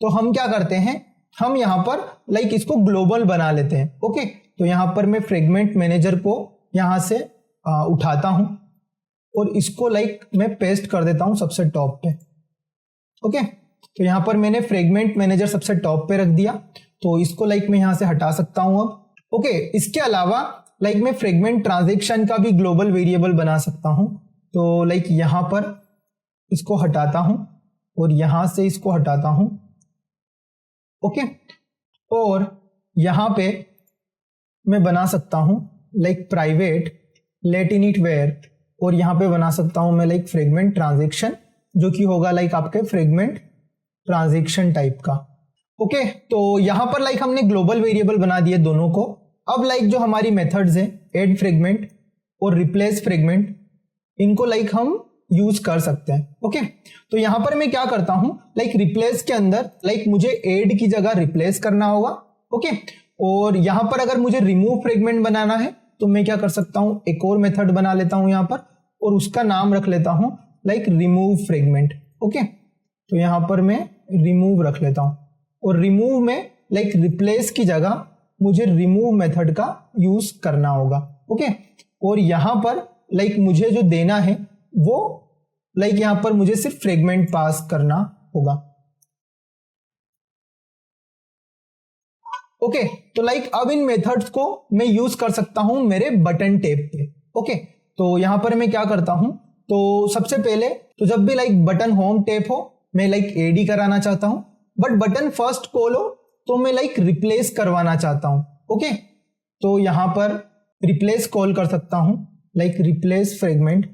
तो हम क्या करते हैं, हम यहाँ पर लाइक इसको ग्लोबल बना लेते हैं। ओके, तो यहाँ पर मैं फ्रेगमेंट मैनेजर को यहाँ से उठाता हूं और इसको लाइक मैं पेस्ट कर देता हूं सबसे टॉप पे। ओके, तो यहाँ पर मैंने फ्रेगमेंट मैनेजर सबसे टॉप पे रख दिया, तो इसको लाइक मैं यहाँ से हटा सकता हूं अब। ओके, इसके अलावा लाइक मैं फ्रेगमेंट ट्रांजैक्शन का भी ग्लोबल वेरिएबल बना सकता हूं, तो लाइक यहाँ पर इसको हटाता हूं और यहां से इसको हटाता हूं। ओके, और यहां पे मैं बना सकता हूं like private lateinit var, और यहां पे बना सकता हूं मैं लाइक फ्रेगमेंट ट्रांजैक्शन, जो कि होगा लाइक आपके फ्रेगमेंट ट्रांजैक्शन टाइप का। ओके, तो यहां पर लाइक हमने ग्लोबल वेरिएबल बना दिए दोनों को। अब लाइक जो हमारी मेथड्स है ऐड फ्रेगमेंट और रिप्लेस फ्रेगमेंट, इनको लाइक हम यूज कर सकते हैं। ओके, तो यहां पर मैं क्या करता हूं, लाइक रिप्लेस के अंदर लाइक मुझे ऐड की जगह रिप्लेस करना होगा। ओके, और यहां पर अगर मुझे रिमूव फ्रेगमेंट बनाना है तो मैं क्या कर सकता हूं, एक और मेथड बना लेता हूं यहां पर, और उसका नाम रख लेता हूं लाइक रिमूव फ्रेगमेंट। ओके, तो यहां पर मैं रिमूव रख लेता हूं, और रिमूव में लाइक रिप्लेस की जगह मुझे रिमूव मेथड का यूज करना होगा। ओके, और यहां पर लाइक मुझे जो देना है वो लाइक यहां पर मुझे सिर्फ फ्रेगमेंट पास करना होगा। ओके, तो लाइक अब इन मेथड्स को मैं यूज कर सकता हूं मेरे बटन टैब पे। ओके, तो यहां पर मैं क्या करता हूं, तो सबसे पहले तो जब भी लाइक बटन होम टैब हो मैं लाइक एडी कराना चाहता हूं, बट बटन फर्स्ट कॉल हो तो मैं लाइक रिप्लेस करवाना चाहता हूं। ओके, तो यहां पर रिप्लेस कॉल कर सकता हूं लाइक रिप्लेस फ्रेगमेंट।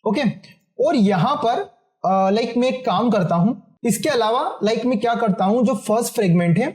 ओके, और यहां पर लाइक मैं एक काम करता हूं, इसके अलावा लाइक मैं क्या करता हूं, जो फर्स्ट फ्रेगमेंट है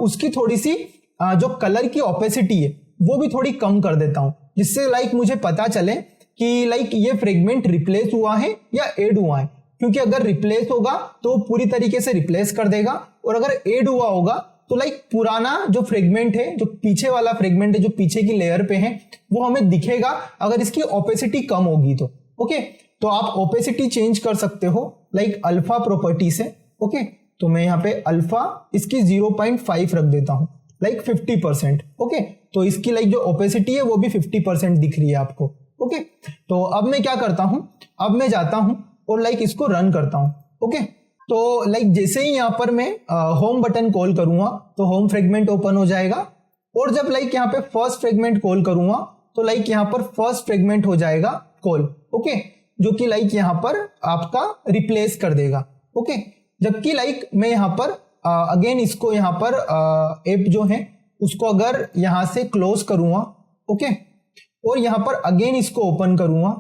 उसकी थोड़ी सी जो कलर की ओपेसिटी है वो भी थोड़ी कम कर देता हूं, जिससे लाइक मुझे पता चले कि लाइक ये फ्रेगमेंट रिप्लेस हुआ है या ऐड हुआ है। क्योंकि अगर रिप्लेस होगा तो पूरी तरीके से रिप्लेस कर देगा, और अगर ऐड हुआ होगा तो लाइक पुराना जो फ्रेगमेंट है, जो पीछे वाला फ्रेगमेंट है जो पीछे की लेयर पे है, वो हमें दिखेगा अगर इसकी ओपेसिटी कम होगी तो। ओके, तो आप ओपेसिटी चेंज कर सकते हो लाइक अल्फा प्रॉपर्टी से। ओके, तो मैं यहाँ पे अल्फा इसकी 0.5 रख देता हूं लाइक 50%। ओके, तो इसकी लाइक जो ओपेसिटी है वो भी 50% दिख रही है आपको। ओके, तो अब मैं क्या करता हूं, अब मैं जाता हूं और लाइक इसको रन करता हूं। ओके, तो लाइक जैसे ही यहां पर मैं होम बटन कॉल करूंगा तो होम फ्रेगमेंट ओपन हो जाएगा, और जब लाइक यहाँ पे फर्स्ट फ्रेगमेंट कॉल करूंगा तो लाइक यहाँ पर फर्स्ट फ्रेगमेंट हो जाएगा कॉल। ओके, जो कि लाइक यहाँ पर आपका रिप्लेस कर देगा। ओके, जबकि लाइक मैं यहाँ पर अगेन इसको यहाँ पर ऐप जो है उसको अगर यहाँ से क्लोज करूंगा, ओके, और यहाँ पर अगेन इसको ओपन करूंगा,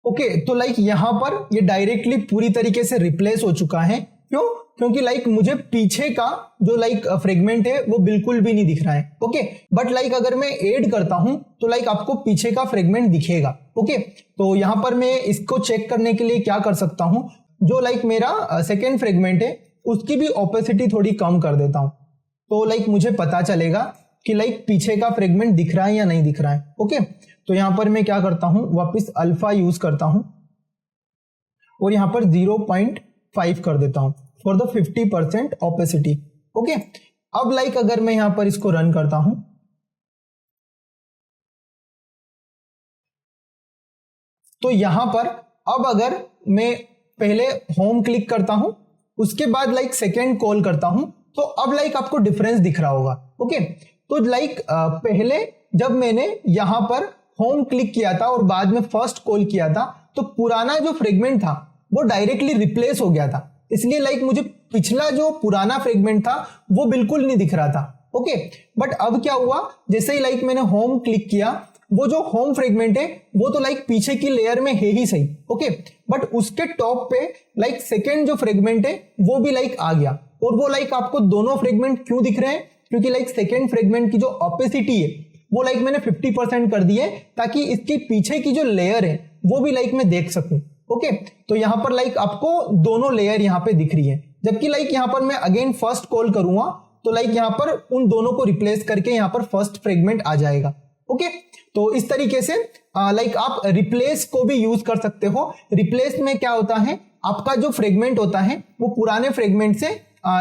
ओके, तो लाइक यहाँ पर ये डायरेक्टली पूरी तरीके से रिप्लेस हो चुका है। क्यों? क्योंकि लाइक मुझे पीछे का जो लाइक फ्रेगमेंट है वो बिल्कुल भी नहीं दिख रहा है। ओके, बट लाइक अगर मैं ऐड करता हूं तो लाइक आपको पीछे का फ्रेगमेंट दिखेगा। ओके, तो यहां पर मैं इसको चेक करने के लिए क्या कर सकता हूं, जो लाइक मेरा सेकेंड फ्रेगमेंट है उसकी भी ओपेसिटी थोड़ी कम कर देता हूं, तो लाइक मुझे पता चलेगा कि लाइक पीछे का फ्रेगमेंट दिख रहा है या नहीं दिख रहा है। ओके, तो यहां पर मैं क्या करता हूं, वापस अल्फा यूज करता हूं और यहां पर 0.5 कर देता हूं फॉर द 50% ओपेसिटी। ओके, अब लाइक अगर मैं यहां पर इसको रन करता हूं तो यहां पर अब अगर मैं पहले होम क्लिक करता हूं उसके बाद लाइक सेकेंड कॉल करता हूं तो अब लाइक आपको डिफरेंस दिख रहा होगा। ओके, तो लाइक पहले जब मैंने यहां पर होम क्लिक किया था और बाद में फर्स्ट कॉल किया था तो पुराना जो फ्रेगमेंट था वो डायरेक्टली रिप्लेस हो गया था, इसलिए लाइक मुझे पिछला जो पुराना फ्रेगमेंट था वो बिल्कुल नहीं दिख रहा था। ओके, बट अब क्या हुआ, जैसे ही लाइक मैंने होम क्लिक किया वो जो होम फ्रेगमेंट है वो तो लाइक पीछे की लेयर में है ही सही। ओके, बट उसके टॉप पे लाइक सेकेंड जो फ्रेगमेंट है वो भी लाइक आ गया, और वो लाइक आपको दोनों फ्रेगमेंट क्यों दिख रहे हैं, क्योंकि लाइक सेकेंड फ्रेगमेंट की जो ओपेसिटी है वो लाइक मैंने 50% कर दी है ताकि इसकी पीछे की जो लेयर है वो भी लाइक मैं देख सकूं। ओके, तो यहां पर लाइक आपको दोनों लेयर यहां पे दिख रही है, जबकि लाइक यहां पर मैं अगेन फर्स्ट कॉल करूंगा तो लाइक यहां पर उन दोनों को रिप्लेस करके यहां पर फर्स्ट फ्रेगमेंट आ जाएगा। ओके, तो इस तरीके से लाइक आप रिप्लेस को भी यूज कर सकते हो। रिप्लेस में क्या होता है, आपका जो फ्रेगमेंट होता है वो पुराने फ्रेगमेंट से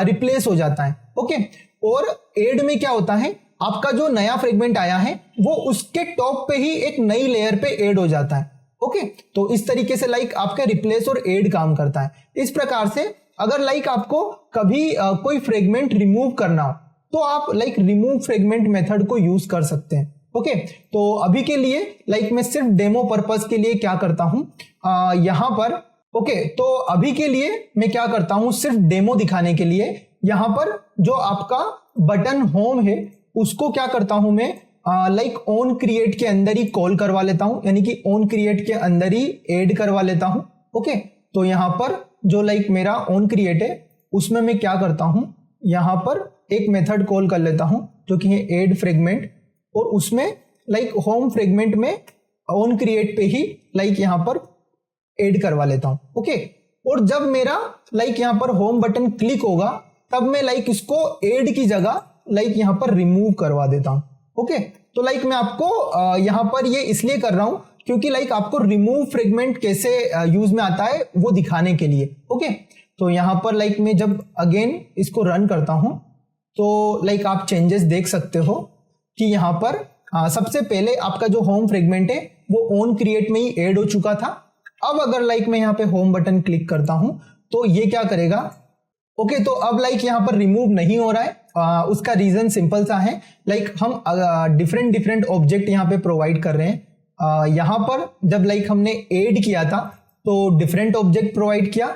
रिप्लेस हो जाता है। ओके, और एड में क्या होता है, आपका जो नया फ्रेगमेंट आया है वो उसके टॉप पे ही एक नई लेयर पे एड हो जाता है। ओके, तो इस तरीके से लाइक आपका रिप्लेस और एड काम करता है। इस प्रकार से अगर लाइक आपको कभी कोई फ्रेगमेंट रिमूव करना हो तो आप लाइक रिमूव फ्रेगमेंट मेथड को यूज कर सकते हैं। ओके, तो अभी के लिए लाइक मैं सिर्फ डेमो पर्पस के लिए क्या करता हूं यहां पर। ओके, तो अभी के लिए मैं क्या करता हूं, सिर्फ डेमो दिखाने के लिए यहां पर जो आपका बटन होम है उसको क्या करता हूं मैं लाइक ऑन क्रिएट के अंदर ही कॉल करवा लेता हूं, यानी कि ऑन क्रिएट के अंदर ही ऐड करवा लेता हूं। ओके, तो यहां पर जो लाइक मेरा ऑन क्रिएट है उसमें मैं क्या करता हूं, यहां पर एक मेथड कॉल कर लेता हूं जो कि है ऐड फ्रेगमेंट, और उसमें लाइक होम फ्रेगमेंट में ऑन क्रिएट पे ही लाइक यहां पर ऐड करवा लेता हूं। ओके, और जब मेरा लाइक यहां पर होम बटन क्लिक होगा तब मैं लाइक इसको ऐड की जगह लाइक यहां पर रिमूव करवा देता हूं। ओके, तो लाइक मैं आपको यहां पर ये इसलिए कर रहा हूं क्योंकि लाइक आपको रिमूव फ्रेगमेंट कैसे यूज में आता है वो दिखाने के लिए। ओके, तो यहां पर लाइक मैं जब अगेन इसको रन करता हूं तो लाइक आप चेंजेस देख सकते हो कि यहां पर सबसे पहले आपका जो होम फ्रेगमेंट है वो ऑन क्रिएट में ही ऐड हो चुका था। अब अगर लाइक मैं यहां पे होम बटन क्लिक करता हूं तो ये क्या करेगा, ओके, तो अब लाइक यहां पर रिमूव नहीं हो रहा है। उसका रीजन सिंपल सा है, लाइक हम डिफरेंट ऑब्जेक्ट यहां पे प्रोवाइड कर रहे हैं। यहां पर जब लाइक हमने ऐड किया था तो डिफरेंट ऑब्जेक्ट प्रोवाइड किया,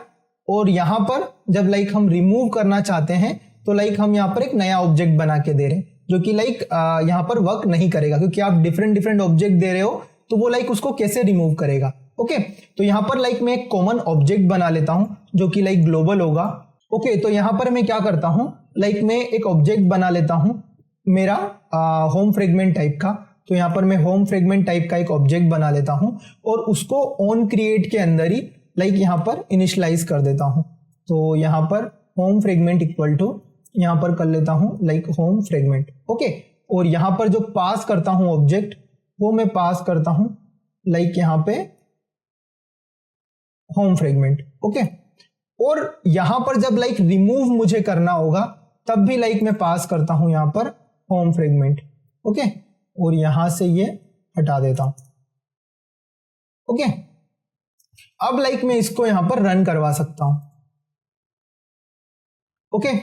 और यहां पर जब लाइक हम रिमूव करना चाहते हैं तो लाइक हम यहां पर एक नया ऑब्जेक्ट बना के दे रहे हैं जो कि लाइक यहां पर वर्क नहीं करेगा, क्योंकि आप डिफरेंट ऑब्जेक्ट दे रहे हो तो वो लाइक उसको कैसे रिमूव करेगा। ओके, तो यहां पर लाइक मैं एक कॉमन ऑब्जेक्ट बना लेता हूं जो कि लाइक ग्लोबल होगा। ओके, तो यहां पर मैं क्या करता हूं, लाइक मैं एक ऑब्जेक्ट बना लेता हूं मेरा होम फ्रेगमेंट टाइप का। तो यहां पर मैं होम फ्रेगमेंट टाइप का एक ऑब्जेक्ट बना लेता हूं और उसको ऑन क्रिएट के अंदर ही लाइक यहां पर इनिशियलाइज कर देता हूं। तो यहां पर होम फ्रेगमेंट इक्वल टू यहां पर कर लेता हूं लाइक होम फ्रेगमेंट। ओके, और यहां पर जो पास करता हूं ऑब्जेक्ट वो मैं पास करता हूं लाइक यहां पे होम फ्रेगमेंट। ओके, और यहां पर जब लाइक रिमूव मुझे करना होगा तब भी लाइक मैं पास करता हूं यहां पर होम फ्रेगमेंट। ओके, और यहां से ये हटा देता हूं। ओके, अब लाइक मैं इसको यहां पर रन करवा सकता हूं। ओके,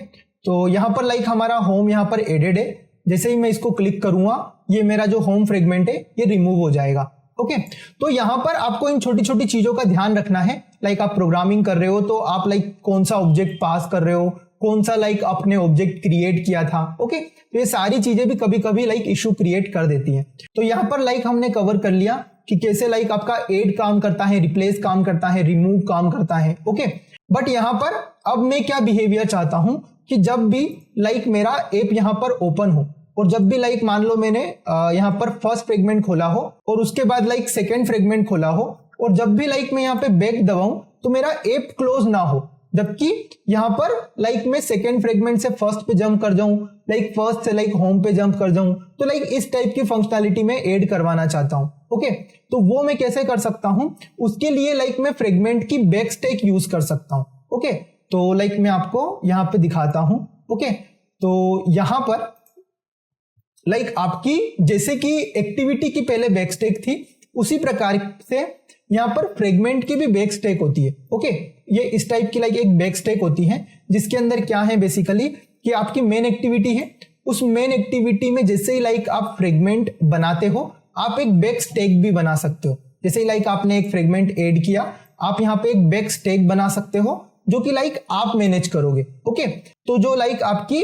तो यहां पर लाइक हमारा होम यहां पर एडेड है। जैसे ही मैं इसको क्लिक करूंगा ये मेरा जो होम फ्रेगमेंट है ये रिमूव हो जाएगा। ओके, तो यहां पर आपको इन छोटी छोटी चीजों का ध्यान रखना है। लाइक आप प्रोग्रामिंग कर रहे हो तो आप लाइक कौन सा ऑब्जेक्ट पास कर रहे हो, कौन सा लाइक आपने ऑब्जेक्ट क्रिएट किया था। ओके, तो ये सारी चीजें भी कभी कभी लाइक इशू क्रिएट कर देती हैं। तो यहां पर लाइक हमने कवर कर लिया कि कैसे लाइक आपका ऐड काम करता है, रिप्लेस काम करता है, रिमूव काम करता है। ओके, बट यहां पर अब मैं क्या बिहेवियर चाहता हूं कि जब भी लाइक मेरा ऐप यहां पर ओपन हो और जब भी लाइक मान लो मैंने यहां पर फर्स्ट फ्रेगमेंट खोला हो और उसके बाद लाइक सेकंड फ्रेगमेंट खोला हो और जब भी लाइक मैं यहां पे बैक दबाऊं तो मेरा ऐप क्लोज ना हो, जबकि यहां पर लाइक मैं सेकंड फ्रेगमेंट से फर्स्ट पे जंप कर जाऊं, लाइक फर्स्ट से लाइक होम पे जंप कर जाऊं, तो लाइक इस टाइप की फंक्शनैलिटी में ऐड करवाना चाहता हूं। ओके, तो वो मैं कैसे कर सकता हूं, उसके लिए लाइक मैं फ्रेगमेंट की बैक स्टैक यूज कर सकता हूं। ओके, तो लाइक मैं आपको यहां पे दिखाता हूं। ओके, तो यहां पर लाइक आपकी जैसे कि एक्टिविटी की पहले बैक स्टैक थी उसी प्रकार से यहां पर फ्रेगमेंट की भी बैक स्टैक होती है। ओके, ये इस टाइप की लाइक एक बैक स्टैक होती है जिसके अंदर क्या है बेसिकली कि आपकी मेन एक्टिविटी है, उस मेन एक्टिविटी में जैसे ही लाइक आप फ्रेगमेंट बनाते हो आप एक बैक स्टैक भी बना सकते हो। जैसे ही लाइक आपने एक फ्रेगमेंट ऐड किया आप यहां पे एक बैक स्टैक बना सकते हो जो कि लाइक आप मैनेज करोगे। ओके, तो जो लाइक आपकी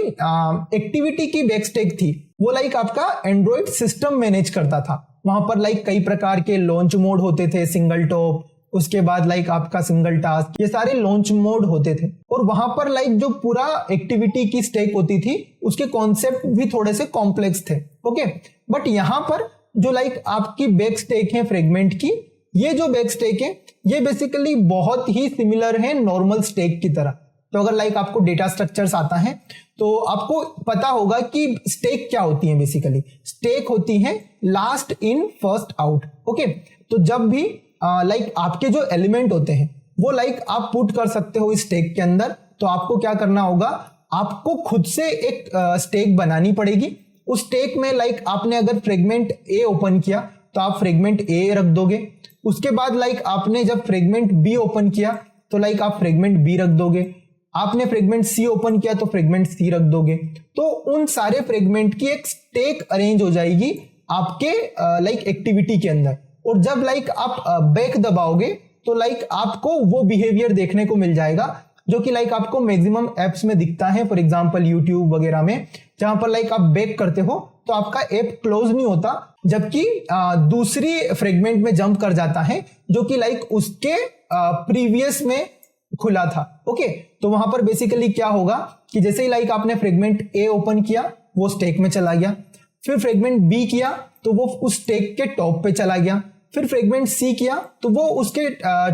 एक्टिविटी की बैक स्टैक थी वो लाइक आपका एंड्रॉइड सिस्टम मैनेज करता था। वहां पर लाइक कई प्रकार के लॉन्च मोड होते थे, सिंगल टॉप, उसके बाद लाइक आपका सिंगल टास्क, ये सारे लॉन्च मोड होते थे। और वहां पर लाइक जो पूरा एक्टिविटी की स्टैक होती थी उसके कॉन्सेप्ट भी थोड़े से कॉम्प्लेक्स थे। ओके, बट यहां पर जो लाइक आपकी बैक स्टैक है फ्रेगमेंट की, ये जो बैक स्टैक है ये बेसिकली बहुत ही सिमिलर है नॉर्मल स्टैक की तरह। तो अगर लाइक आपको डेटा स्ट्रक्चर्स आता है तो आपको पता होगा कि स्टेक क्या होती है। बेसिकली स्टेक होती है last in first out. Okay, तो जब भी लाइक आपके जो एलिमेंट होते हैं वो लाइक आप पुट कर सकते हो इस स्टेक के अंदर, तो आपको क्या करना होगा, आपको खुद से एक स्टेक बनानी पड़ेगी। उस स्टेक में लाइक आपने अगर फ्रेगमेंट ए ओपन किया तो आप फ्रेगमेंट ए रख दोगे। उसके बाद लाइक आपने जब फ्रेगमेंट बी ओपन किया तो लाइक आप फ्रेगमेंट बी रख दोगे। आपने फ्रेगमेंट सी ओपन किया तो फ्रेगमेंट सी रख दोगे। तो उन सारे फ्रेगमेंट की एक स्टेक अरेंज हो जाएगी आपके लाइक एक्टिविटी के अंदर। और जब लाइक आप बैक दबाओगे तो लाइक आपको वो बिहेवियर देखने को मिल जाएगा जो कि लाइक आपको मैक्सिमम एप्स में दिखता है, फॉर एग्जांपल यूट्यूब वगैरह में, जहां पर लाइक आप बैक करते हो तो आपका ऐप क्लोज नहीं होता, जबकि दूसरी फ्रेगमेंट में जंप कर जाता है जो कि लाइक उसके प्रीवियस में खुला था। ओके, तो वहां पर बेसिकली क्या होगा कि जैसे ही लाइक आपने फ्रेगमेंट ए ओपन किया वो स्टेक में चला गया, फिर फ्रेगमेंट बी किया तो वो उस स्टेक के टॉप पे चला गया, फिर फ्रेगमेंट सी किया तो वो उसके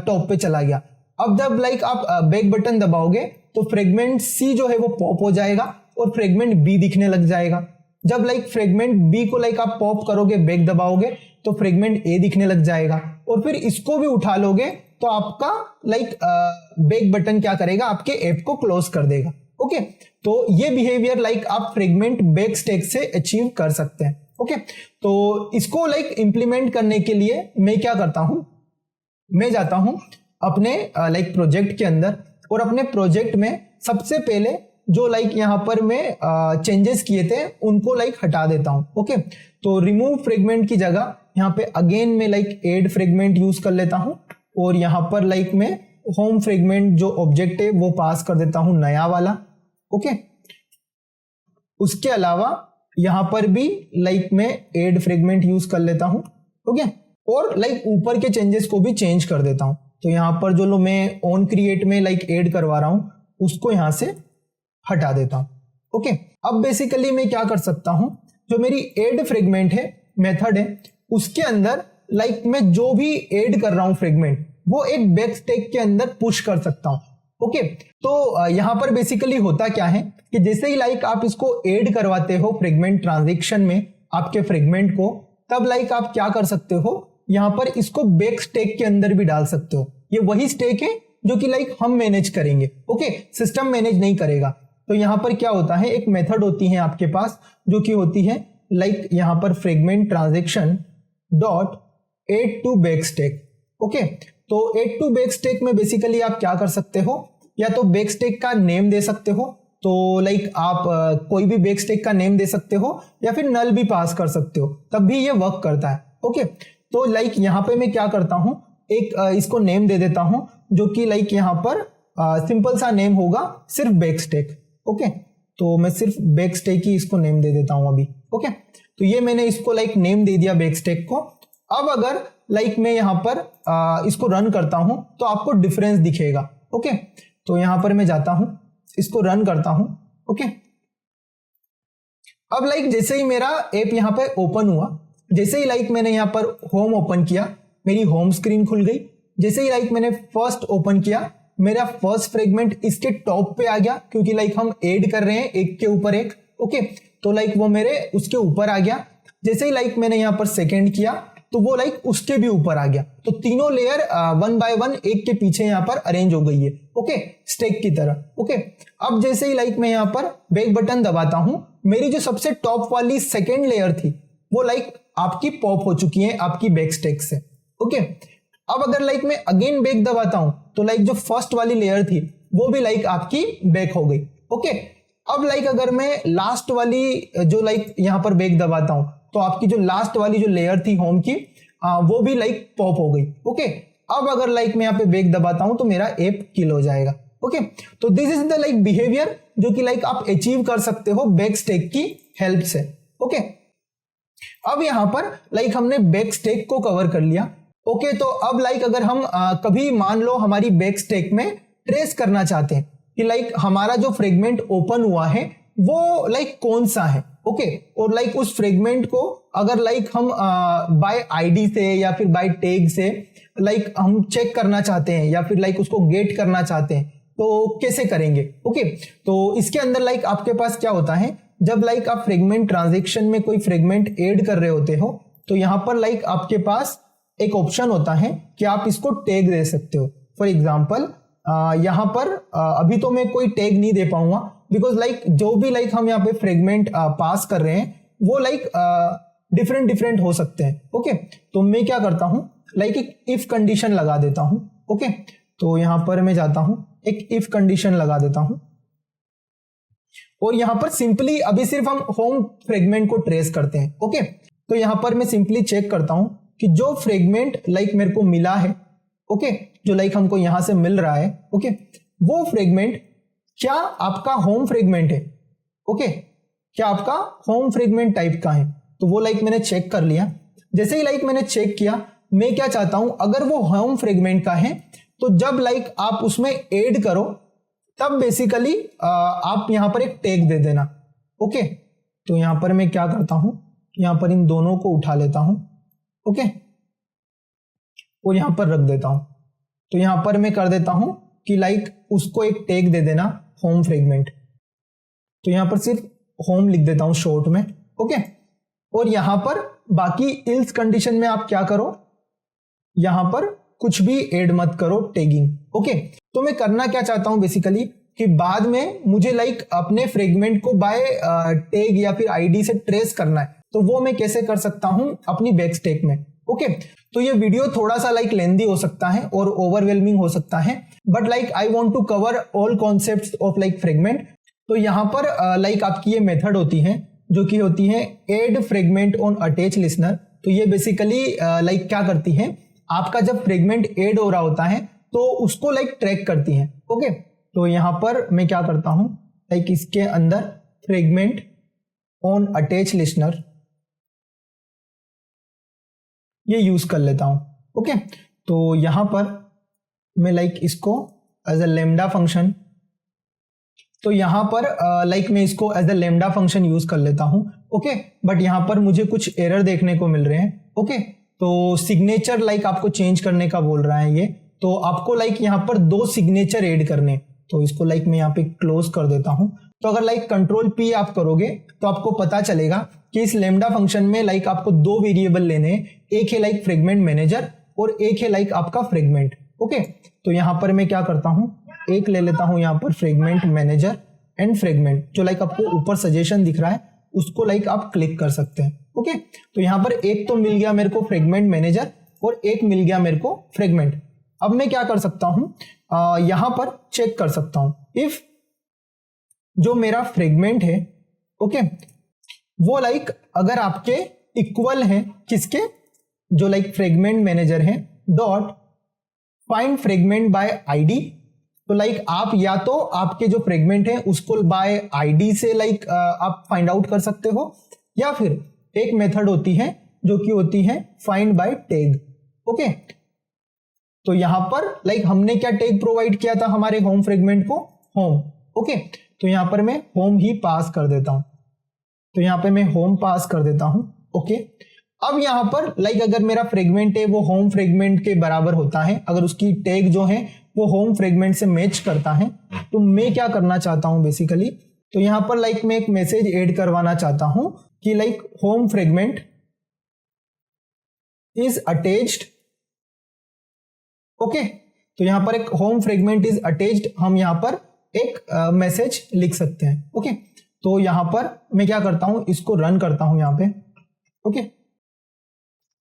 टॉप पे चला गया। अब जब लाइक आप बैक बटन दबाओगे तो फ्रेगमेंट सी जो है वो पॉप हो जाएगा और फ्रेगमेंट बी दिखने लग जाएगा। जब लाइक फ्रेगमेंट बी को लाइक आप पॉप करोगे, बैक दबाओगे तो फ्रेगमेंट ए दिखने लग जाएगा, और फिर इसको भी उठा लोगे तो आपका लाइक बैक बटन क्या करेगा, आपके ऐप को क्लोज कर देगा। ओके, तो ये बिहेवियर लाइक आप फ्रेगमेंट बैक स्टेक से अचीव कर सकते हैं। ओके, तो इसको लाइक इंप्लीमेंट करने के लिए मैं क्या करता हूं, मैं जाता हूं अपने लाइक प्रोजेक्ट के अंदर, और अपने प्रोजेक्ट में सबसे पहले जो लाइक यहाँ पर मैं चेंजेस किए थे उनको लाइक हटा देता हूं। ओके, तो रिमूव फ्रेगमेंट की जगह यहाँ पे अगेन मैं लाइक एड फ्रेगमेंट यूज कर लेता हूं, और यहाँ पर लाइक मैं होम फ्रेगमेंट जो ऑब्जेक्ट है वो पास कर देता हूं नया वाला। ओके, उसके अलावा यहाँ पर भी लाइक मैं एड फ्रेगमेंट यूज कर लेता हूं। ओके, और लाइक ऊपर के चेंजेस को भी चेंज कर देता हूं। तो यहाँ पर जो मैं ऑन क्रिएट में लाइक एड करवा रहा हूं उसको यहां से हटा देता हूं। ओके, अब बेसिकली मैं क्या कर सकता हूं, जो मेरी एड फ्रेगमेंट है मेथड है उसके अंदर लाइक मैं जो भी ऐड कर रहा हूं फ्रेगमेंट वो एक बैक स्टेक के अंदर पुश कर सकता हूं। ओके, तो यहां पर बेसिकली होता क्या है कि जैसे ही लाइक आप इसको ऐड करवाते हो फ्रेगमेंट ट्रांजैक्शन में आपके फ्रेगमेंट को, तब लाइक आप क्या कर सकते हो, यहां पर इसको बैक स्टेक के अंदर भी डाल सकते हो। ये वही स्टेक है जो कि लाइक हम मैनेज करेंगे। ओके, सिस्टम मैनेज नहीं करेगा। तो यहां पर क्या होता है, एक मेथड होती है आपके पास जो कि होती है लाइक यहां पर fragment transaction dot add to back stack. Okay, तो एड टू बैक स्टेक में बेसिकली आप क्या कर सकते हो, या तो बैक स्टेक का नेम दे सकते हो, तो लाइक आप कोई भी बैक स्टेक का नेम दे सकते हो, या फिर नल भी पास कर सकते हो, तब भी ये वर्क करता है। ओके, तो लाइक यहां पे मैं क्या करता हूं, एक इसको नेम दे देता हूं जो कि लाइक यहां पर सिंपल सा नेम होगा सिर्फ बैक स्टेक। ओके, तो मैं सिर्फ बैक स्टेक ही इसको नेम दे देता हूं अभी। ओके, तो ये मैंने इसको लाइक नेम दे दिया बैक स्टेक को। अब अगर लाइक मैं यहां पर इसको रन करता हूं तो आपको डिफरेंस दिखेगा। ओके, तो यहां पर मैं जाता हूं, इसको रन करता हूं। ओके, अब लाइक जैसे ही मेरा ऐप यहां पे ओपन हुआ, जैसे ही लाइक मैंने यहां पर होम ओपन किया, मेरी होम स्क्रीन खुल गई। जैसे ही लाइक मैंने फर्स्ट ओपन किया, मेरा फर्स्ट फ्रेगमेंट इसके टॉप पे आ गया, क्योंकि लाइक हम ऐड कर रहे हैं एक के ऊपर एक। ओके, तो लाइक वो मेरे उसके ऊपर आ गया। जैसे ही लाइक मैंने यहां पर सेकेंड किया तो वो लाइक उसके भी ऊपर आ गया। तो तीनों लेयर वन बाय वन एक के पीछे यहां पर अरेंज हो गई है। ओके, स्टेक की तरह। ओके, अब जैसे ही लाइक मैं यहां पर बैक बटन दबाता हूं, मेरी जो सबसे टॉप वाली सेकेंड लेयर थी वो लाइक आपकी पॉप हो चुकी है आपकी बैक स्टेक से। ओके, अब अगर लाइक मैं अगेन बैक दबाता हूं तो लाइक जो फर्स्ट वाली लेयर थी वो भी लाइक आपकी बैक हो गई। ओके, अब लाइक अगर मैं लास्ट वाली जो लाइक यहां पर बैक दबाता हूं तो आपकी जो लास्ट वाली जो लेयर थी होम की वो भी लाइक पॉप हो गई। ओके, अब अगर लाइक मैं यहाँ पे बैक दबाता हूं तो मेरा ऐप किल हो जाएगा। ओके, तो this is the like behaviour जो कि लाइक आप अचीव कर सकते हो बैक स्टेक की हेल्प से। ओके, अब यहां पर लाइक हमने बैक स्टेक को कवर कर लिया। ओके, तो अब लाइक अगर हम कभी मान लो हमारी बैक स्टेक में ट्रेस करना चाहते हैं कि लाइक हमारा जो फ्रेगमेंट ओपन हुआ है वो लाइक कौन सा है। ओके, और लाइक उस फ्रेगमेंट को अगर लाइक हम बाय आईडी से या फिर बाय टैग से लाइक हम चेक करना चाहते हैं या फिर लाइक उसको गेट करना चाहते हैं, तो कैसे करेंगे। ओके, तो इसके अंदर लाइक आपके पास क्या होता है, जब लाइक आप फ्रेगमेंट ट्रांजैक्शन में कोई फ्रेगमेंट ऐड कर रहे होते हो तो यहां पर लाइक आपके पास एक ऑप्शन होता है कि आप इसको टैग दे सकते हो। फॉर एग्जांपल यहां पर अभी तो मैं कोई टैग नहीं दे पाऊंगा बिकॉज लाइक जो भी लाइक हम यहाँ पे फ्रेगमेंट पास कर रहे हैं वो लाइक डिफरेंट हो सकते हैं। ओके, तो मैं क्या करता हूं, लाइक एक इफ कंडीशन लगा देता हूं। ओके, तो यहां पर मैं जाता हूं, एक इफ कंडीशन लगा देता हूं और यहां पर सिंपली अभी सिर्फ हम होम फ्रेगमेंट को ट्रेस करते हैं। ओके, तो यहां पर मैं सिंपली चेक करता हूं कि जो फ्रेगमेंट लाइक मेरे को मिला है, ओके, जो लाइक हमको यहां से मिल रहा है, ओके, वो फ्रेगमेंट क्या आपका होम फ्रेगमेंट है। ओके, क्या आपका होम फ्रेगमेंट टाइप का है, तो वो लाइक मैंने चेक कर लिया। जैसे ही लाइक मैंने चेक किया, मैं क्या चाहता हूं, अगर वो होम फ्रेगमेंट का है तो जब लाइक आप उसमें ऐड करो तब बेसिकली आप यहां पर एक टैग दे देना। ओके, तो यहां पर मैं क्या करता हूं, यहां पर इन दोनों को उठा लेता हूं। ओके, और यहां पर रख देता हूं। तो यहां पर मैं कर देता हूं कि लाइक उसको एक टैग दे देना होम फ्रेगमेंट। तो यहां पर सिर्फ होम लिख देता हूं शॉर्ट में। ओके, और यहां पर बाकी इल्स कंडीशन में आप क्या करो, यहां पर कुछ भी ऐड मत करो टैगिंग। ओके, तो मैं करना क्या चाहता हूं बेसिकली कि बाद में मुझे लाइक अपने फ्रेगमेंट को बाय टैग या फिर आईडी से ट्रेस करना है, तो वो मैं कैसे कर सकता हूं अपनी बैक स्टैक में। ओके, तो ये वीडियो थोड़ा सा लाइक लेंदी हो सकता है और ओवरवेलमिंग हो सकता है, but like I want to cover all concepts of like fragment. तो यहां पर लाइक आपकी ये मेथड होती है जो कि होती है add fragment on attach listener. तो ये बेसिकली लाइक क्या करती है, आपका जब फ्रेगमेंट ऐड हो रहा होता है तो उसको लाइक ट्रैक करती है। ओके, तो यहां पर मैं क्या करता हूं, लाइक इसके अंदर फ्रेगमेंट ऑन अटैच लिसनर ये यूज कर लेता हूं। ओके, तो यहां पर मैं लाइक इसको एज अ लेमडा फंक्शन, तो यहां पर लाइक मैं इसको as a lambda function use कर लेता हूं। ओके, बट यहां पर मुझे कुछ एरर देखने को मिल रहे हैं। ओके, तो सिग्नेचर लाइक आपको चेंज करने का बोल रहा है ये, तो आपको लाइक यहां पर 2 सिग्नेचर ऐड करने, तो इसको लाइक मैं यहां पे क्लोज कर देता हूं। तो अगर लाइक कंट्रोल पी आप करोगे तो आपको पता चलेगा कि इस लेमडा फंक्शन में लाइक आपको 2 वेरिएबल लेने हैं, एक है लाइक फ्रेगमेंट मैनेजर और एक है लाइक आपका फ्रेगमेंट। ओके, तो यहां पर मैं क्या करता हूं, एक ले लेता हूं यहां पर फ्रेगमेंट मैनेजर एंड फ्रेगमेंट, जो लाइक आपको ऊपर सजेशन दिख रहा है उसको लाइक आप क्लिक कर सकते हैं। ओके, तो यहां पर एक तो मिल गया मेरे को फ्रेगमेंट मैनेजर और एक मिल गया मेरे को फ्रेगमेंट। अब मैं क्या कर सकता हूं, यहां पर चेक कर सकता हूं इफ जो मेरा फ्रेगमेंट है, ओके, वो लाइक अगर आपके इक्वल है किसके, जो लाइक फ्रेगमेंट मैनेजर है dot find fragment bye ID. तो लाइक आप या तो आपके जो फ्रेगमेंट है उसको बाय आईडी से लाइक आप फाइंड आउट कर सकते हो, या फिर एक मेथड होती है जो कि होती है फाइंड बाय टैग। ओके, तो यहां पर लाइक हमने क्या टैग प्रोवाइड किया था हमारे होम फ्रेगमेंट को, होम। ओके, तो यहां पर मैं होम ही पास कर देता हूं। तो यहां पे मैं होम पास कर देता हूं। ओके, अब यहां पर लाइक अगर मेरा फ्रेगमेंट है वो होम फ्रेगमेंट के बराबर होता है, अगर उसकी टैग जो है वो होम फ्रेगमेंट से मैच करता है, तो मैं क्या करना चाहता हूं बेसिकली, तो यहां पर लाइक मैं एक मैसेज ऐड करवाना चाहता हूं कि like home fragment is attached. Okay, तो यहां पर एक होम फ्रेगमेंट इज अटैच्ड हम यहां पर एक मैसेज लिख सकते हैं। ओके, तो यहां पर मैं क्या करता हूं, इसको रन करता हूं यहां पे। ओके,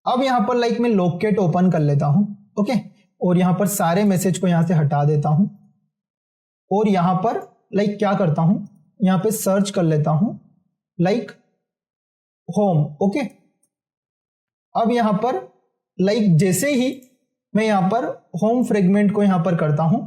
अब यहां पर लाइक मैं लोकेट ओपन कर लेता हूं। ओके, और यहां पर सारे मैसेज को यहां से हटा देता हूं और यहां पर लाइक क्या करता हूं, यहां पे सर्च कर लेता हूं लाइक होम। ओके, अब यहां पर लाइक जैसे ही मैं यहां पर होम फ्रेगमेंट को यहां पर करता हूं,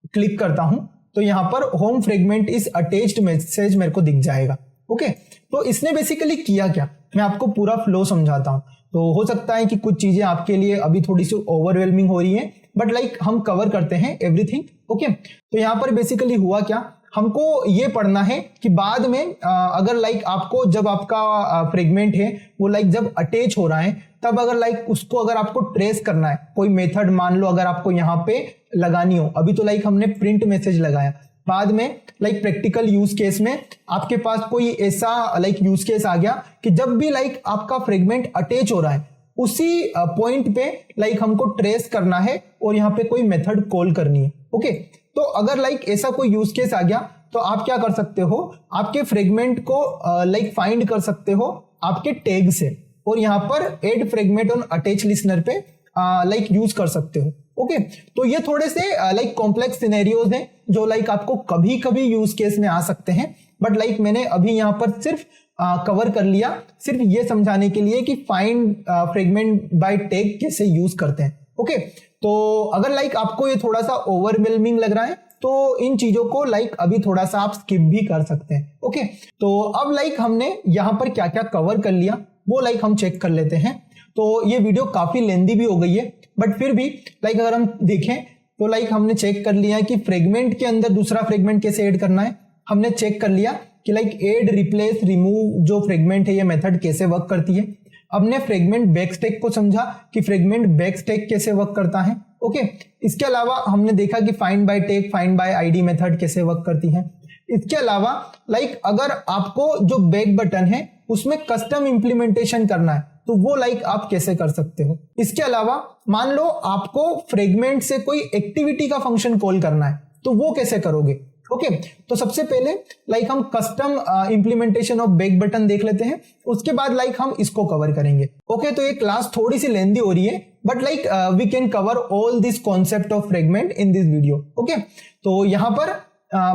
क्लिक करता हूं, तो यहां पर home fragment is attached message मेरे को दिख जाएगा। ओके, तो इसने बेसिकली किया क्या, मैं आपको पूरा फ्लो समझाता हूं। तो हो सकता है कि कुछ चीजें आपके लिए अभी थोड़ी सी ओवरवेलमिंग हो रही है, बट लाइक हम कवर करते हैं एवरीथिंग। ओके, तो यहां पर बेसिकली हुआ क्या, हमको ये पढ़ना है कि बाद में अगर लाइक आपको जब आपका फ्रेगमेंट है वो लाइक जब अटैच हो रहा है तब अगर लाइक उसको अगर आपको ट्रेस करना है, कोई मेथड मान लो अगर आपको यहाँ पे लगानी हो, अभी तो लाइक हमने प्रिंट मैसेज लगाया, बाद में लाइक प्रैक्टिकल यूज केस में आपके पास कोई ऐसा लाइक यूज केस आ गया कि जब भी लाइक आपका फ्रेगमेंट अटैच हो रहा है उसी पॉइंट पे लाइक हमको ट्रेस करना है और यहाँ पे कोई मेथड कॉल करनी है। ओके, तो अगर लाइक ऐसा कोई यूज केस आ गया तो आप क्या कर सकते हो, आपके फ्रेगमेंट को लाइक फाइंड कर सकते हो आपके टैग से और यहाँ पर add fragment on attach listener पे लाइक यूज कर सकते हो। ओके, तो ये थोड़े से लाइक कॉम्प्लेक्स सिनेरियोज हैं जो लाइक आपको कभी कभी यूज केस में आ सकते हैं, बट लाइक मैंने अभी यहाँ पर सिर्फ कवर कर लिया सिर्फ ये समझाने के लिए कि फाइंड फ्रेगमेंट बाय टैग कैसे यूज करते हैं। ओके, तो अगर लाइक आपको ये थोड़ा सा ओवरवेलमिंग लग रहा है तो इन चीजों को लाइक अभी थोड़ा सा आप स्किप भी कर सकते हैं। ओके, तो अब लाइक हमने यहाँ पर क्या क्या कवर कर लिया वो लाइक हम चेक कर लेते हैं। तो ये वीडियो काफी लेंदी भी हो गई है, बट फिर भी लाइक अगर हम देखें तो लाइक हमने चेक कर लिया कि फ्रेगमेंट के अंदर दूसरा फ्रेगमेंट कैसे ऐड करना है, हमने चेक कर लिया कि लाइक ऐड रिप्लेस रिमूव जो फ्रेगमेंट है ये मेथड कैसे वर्क करती है। हमने फ्रेगमेंट बैकस्टैक को समझा कि फ्रेगमेंट बैकस्टैक कैसे वर्क करता है। ओके, इसके अलावा हमने देखा कि find by tag find by ID method कैसे वर्क करती है। इसके अलावा लाइक अगर आपको जो बैक बटन है उसमें कस्टम इंप्लीमेंटेशन करना है तो वो लाइक आप कैसे कर सकते हो। इसके अलावा मान लो आपको फ्रेगमेंट से कोई एक्टिविटी का फंक्शन कॉल करना है तो वो कैसे करोगे। ओके, तो सबसे पहले लाइक हम custom implementation of back button देख लेते हैं, उसके बाद लाइक हम इसको कवर करेंगे। ओके, तो ये क्लास थोड़ी सी लेंदी हो रही है but like we can cover all this concept of fragment in this video. Okay, तो यहां पर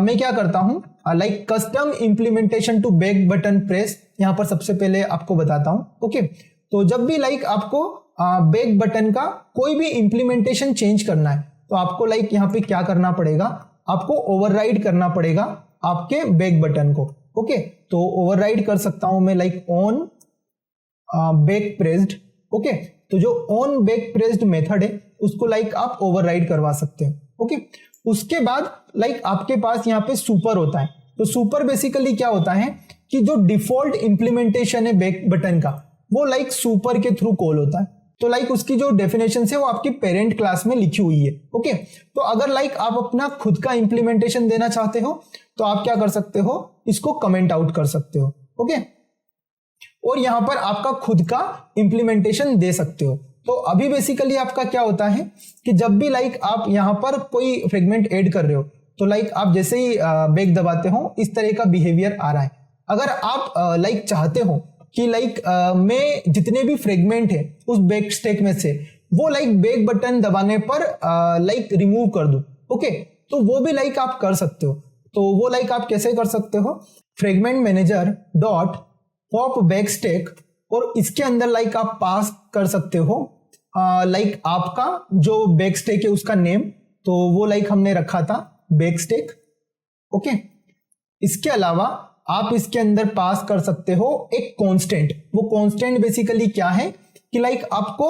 मैं क्या करता हूं like custom implementation to back button press यहां पर सबसे पहले आपको बताता हूं। ओके, तो जब भी लाइक आपको बैक बटन का कोई भी इंप्लीमेंटेशन चेंज करना है तो आपको लाइक यहाँ पे क्या करना पड़ेगा, आपको ओवरराइड करना पड़ेगा आपके बैक बटन को। ओके, तो ओवरराइड कर सकता हूं मैं like on back pressed. Okay, तो जो ऑन बैक प्रेस्ड मेथड है उसको लाइक आप ओवरराइड करवा सकते हो। ओके, उसके बाद लाइक आपके पास यहाँ पे सुपर होता है। तो सुपर बेसिकली क्या होता है कि जो डिफॉल्ट इंप्लीमेंटेशन है बैक बटन का वो लाइक सुपर के थ्रू कॉल होता है। तो लाइक उसकी जो डेफिनेशन है वो आपकी पेरेंट क्लास में लिखी हुई है। ओके, तो अगर लाइक आप अपना खुद का इंप्लीमेंटेशन देना चाहते हो तो आप क्या कर सकते हो, इसको कमेंट आउट कर सकते हो। ओके, और यहां पर आपका खुद का इंप्लीमेंटेशन दे सकते हो। तो अभी बेसिकली आपका क्या होता है कि जब भी लाइक आप यहां पर कोई फ्रेगमेंट ऐड कर रहे हो तो लाइक आप जैसे ही बैक दबाते हो इस तरह का बिहेवियर आ रहा है। अगर आप लाइक चाहते हो कि लाइक मैं जितने भी फ्रेगमेंट है उस बैक स्टैक में से वो लाइक बैक बटन दबाने पर लाइक रिमूव कर दूं, ओके, तो वो भी लाइक आप कर सकते हो। तो वो लाइक आप कैसे कर सकते हो, fragment manager dot pop back stack और इसके अंदर लाइक आप पास कर सकते हो लाइक आपका जो बैक स्टैक है उसका नेम, तो वो लाइक हमने रखा था बैक स्टैक। ओके, इसके अलावा आप इसके अंदर पास कर सकते हो एक कांस्टेंट। वो कांस्टेंट बेसिकली क्या है कि लाइक आपको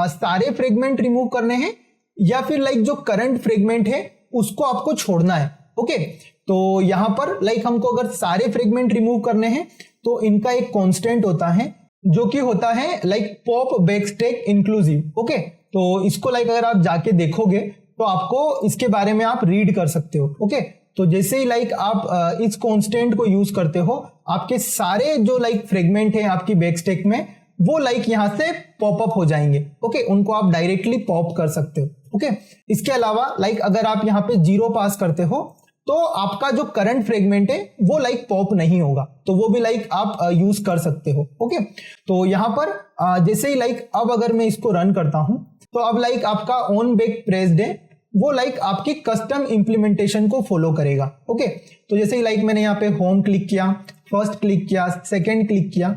सारे फ्रेगमेंट रिमूव करने हैं या फिर लाइक जो करंट फ्रेगमेंट है उसको आपको छोड़ना है। ओके, तो यहां पर लाइक हमको अगर सारे फ्रेगमेंट रिमूव करने हैं तो इनका एक कांस्टेंट होता है जो कि होता है like pop back stack inclusive. Okay, तो इसको लाइक अगर आप जाके देखोगे तो आपको इसके बारे में आप रीड कर सकते हो। ओके, तो जैसे ही लाइक आप इस कांस्टेंट को यूज करते हो आपके सारे जो लाइक फ्रेगमेंट है आपकी बैक स्टैक में वो लाइक यहां से पॉपअप हो जाएंगे। ओके, उनको आप डायरेक्टली पॉप कर सकते हो। ओके, इसके अलावा लाइक अगर आप यहाँ पे 0 पास करते हो तो आपका जो करंट फ्रेगमेंट है वो लाइक पॉप नहीं होगा, तो वो भी लाइक आप यूज कर सकते हो। ओके, तो यहां पर जैसे ही लाइक अब अगर मैं इसको रन करता हूं तो अब लाइक आपका ऑन बैक प्रेस्ड है वो लाइक आपकी कस्टम इंप्लीमेंटेशन को फॉलो करेगा। ओके, तो जैसे ही लाइक मैंने यहाँ पे होम क्लिक किया, फर्स्ट क्लिक किया, सेकंड क्लिक किया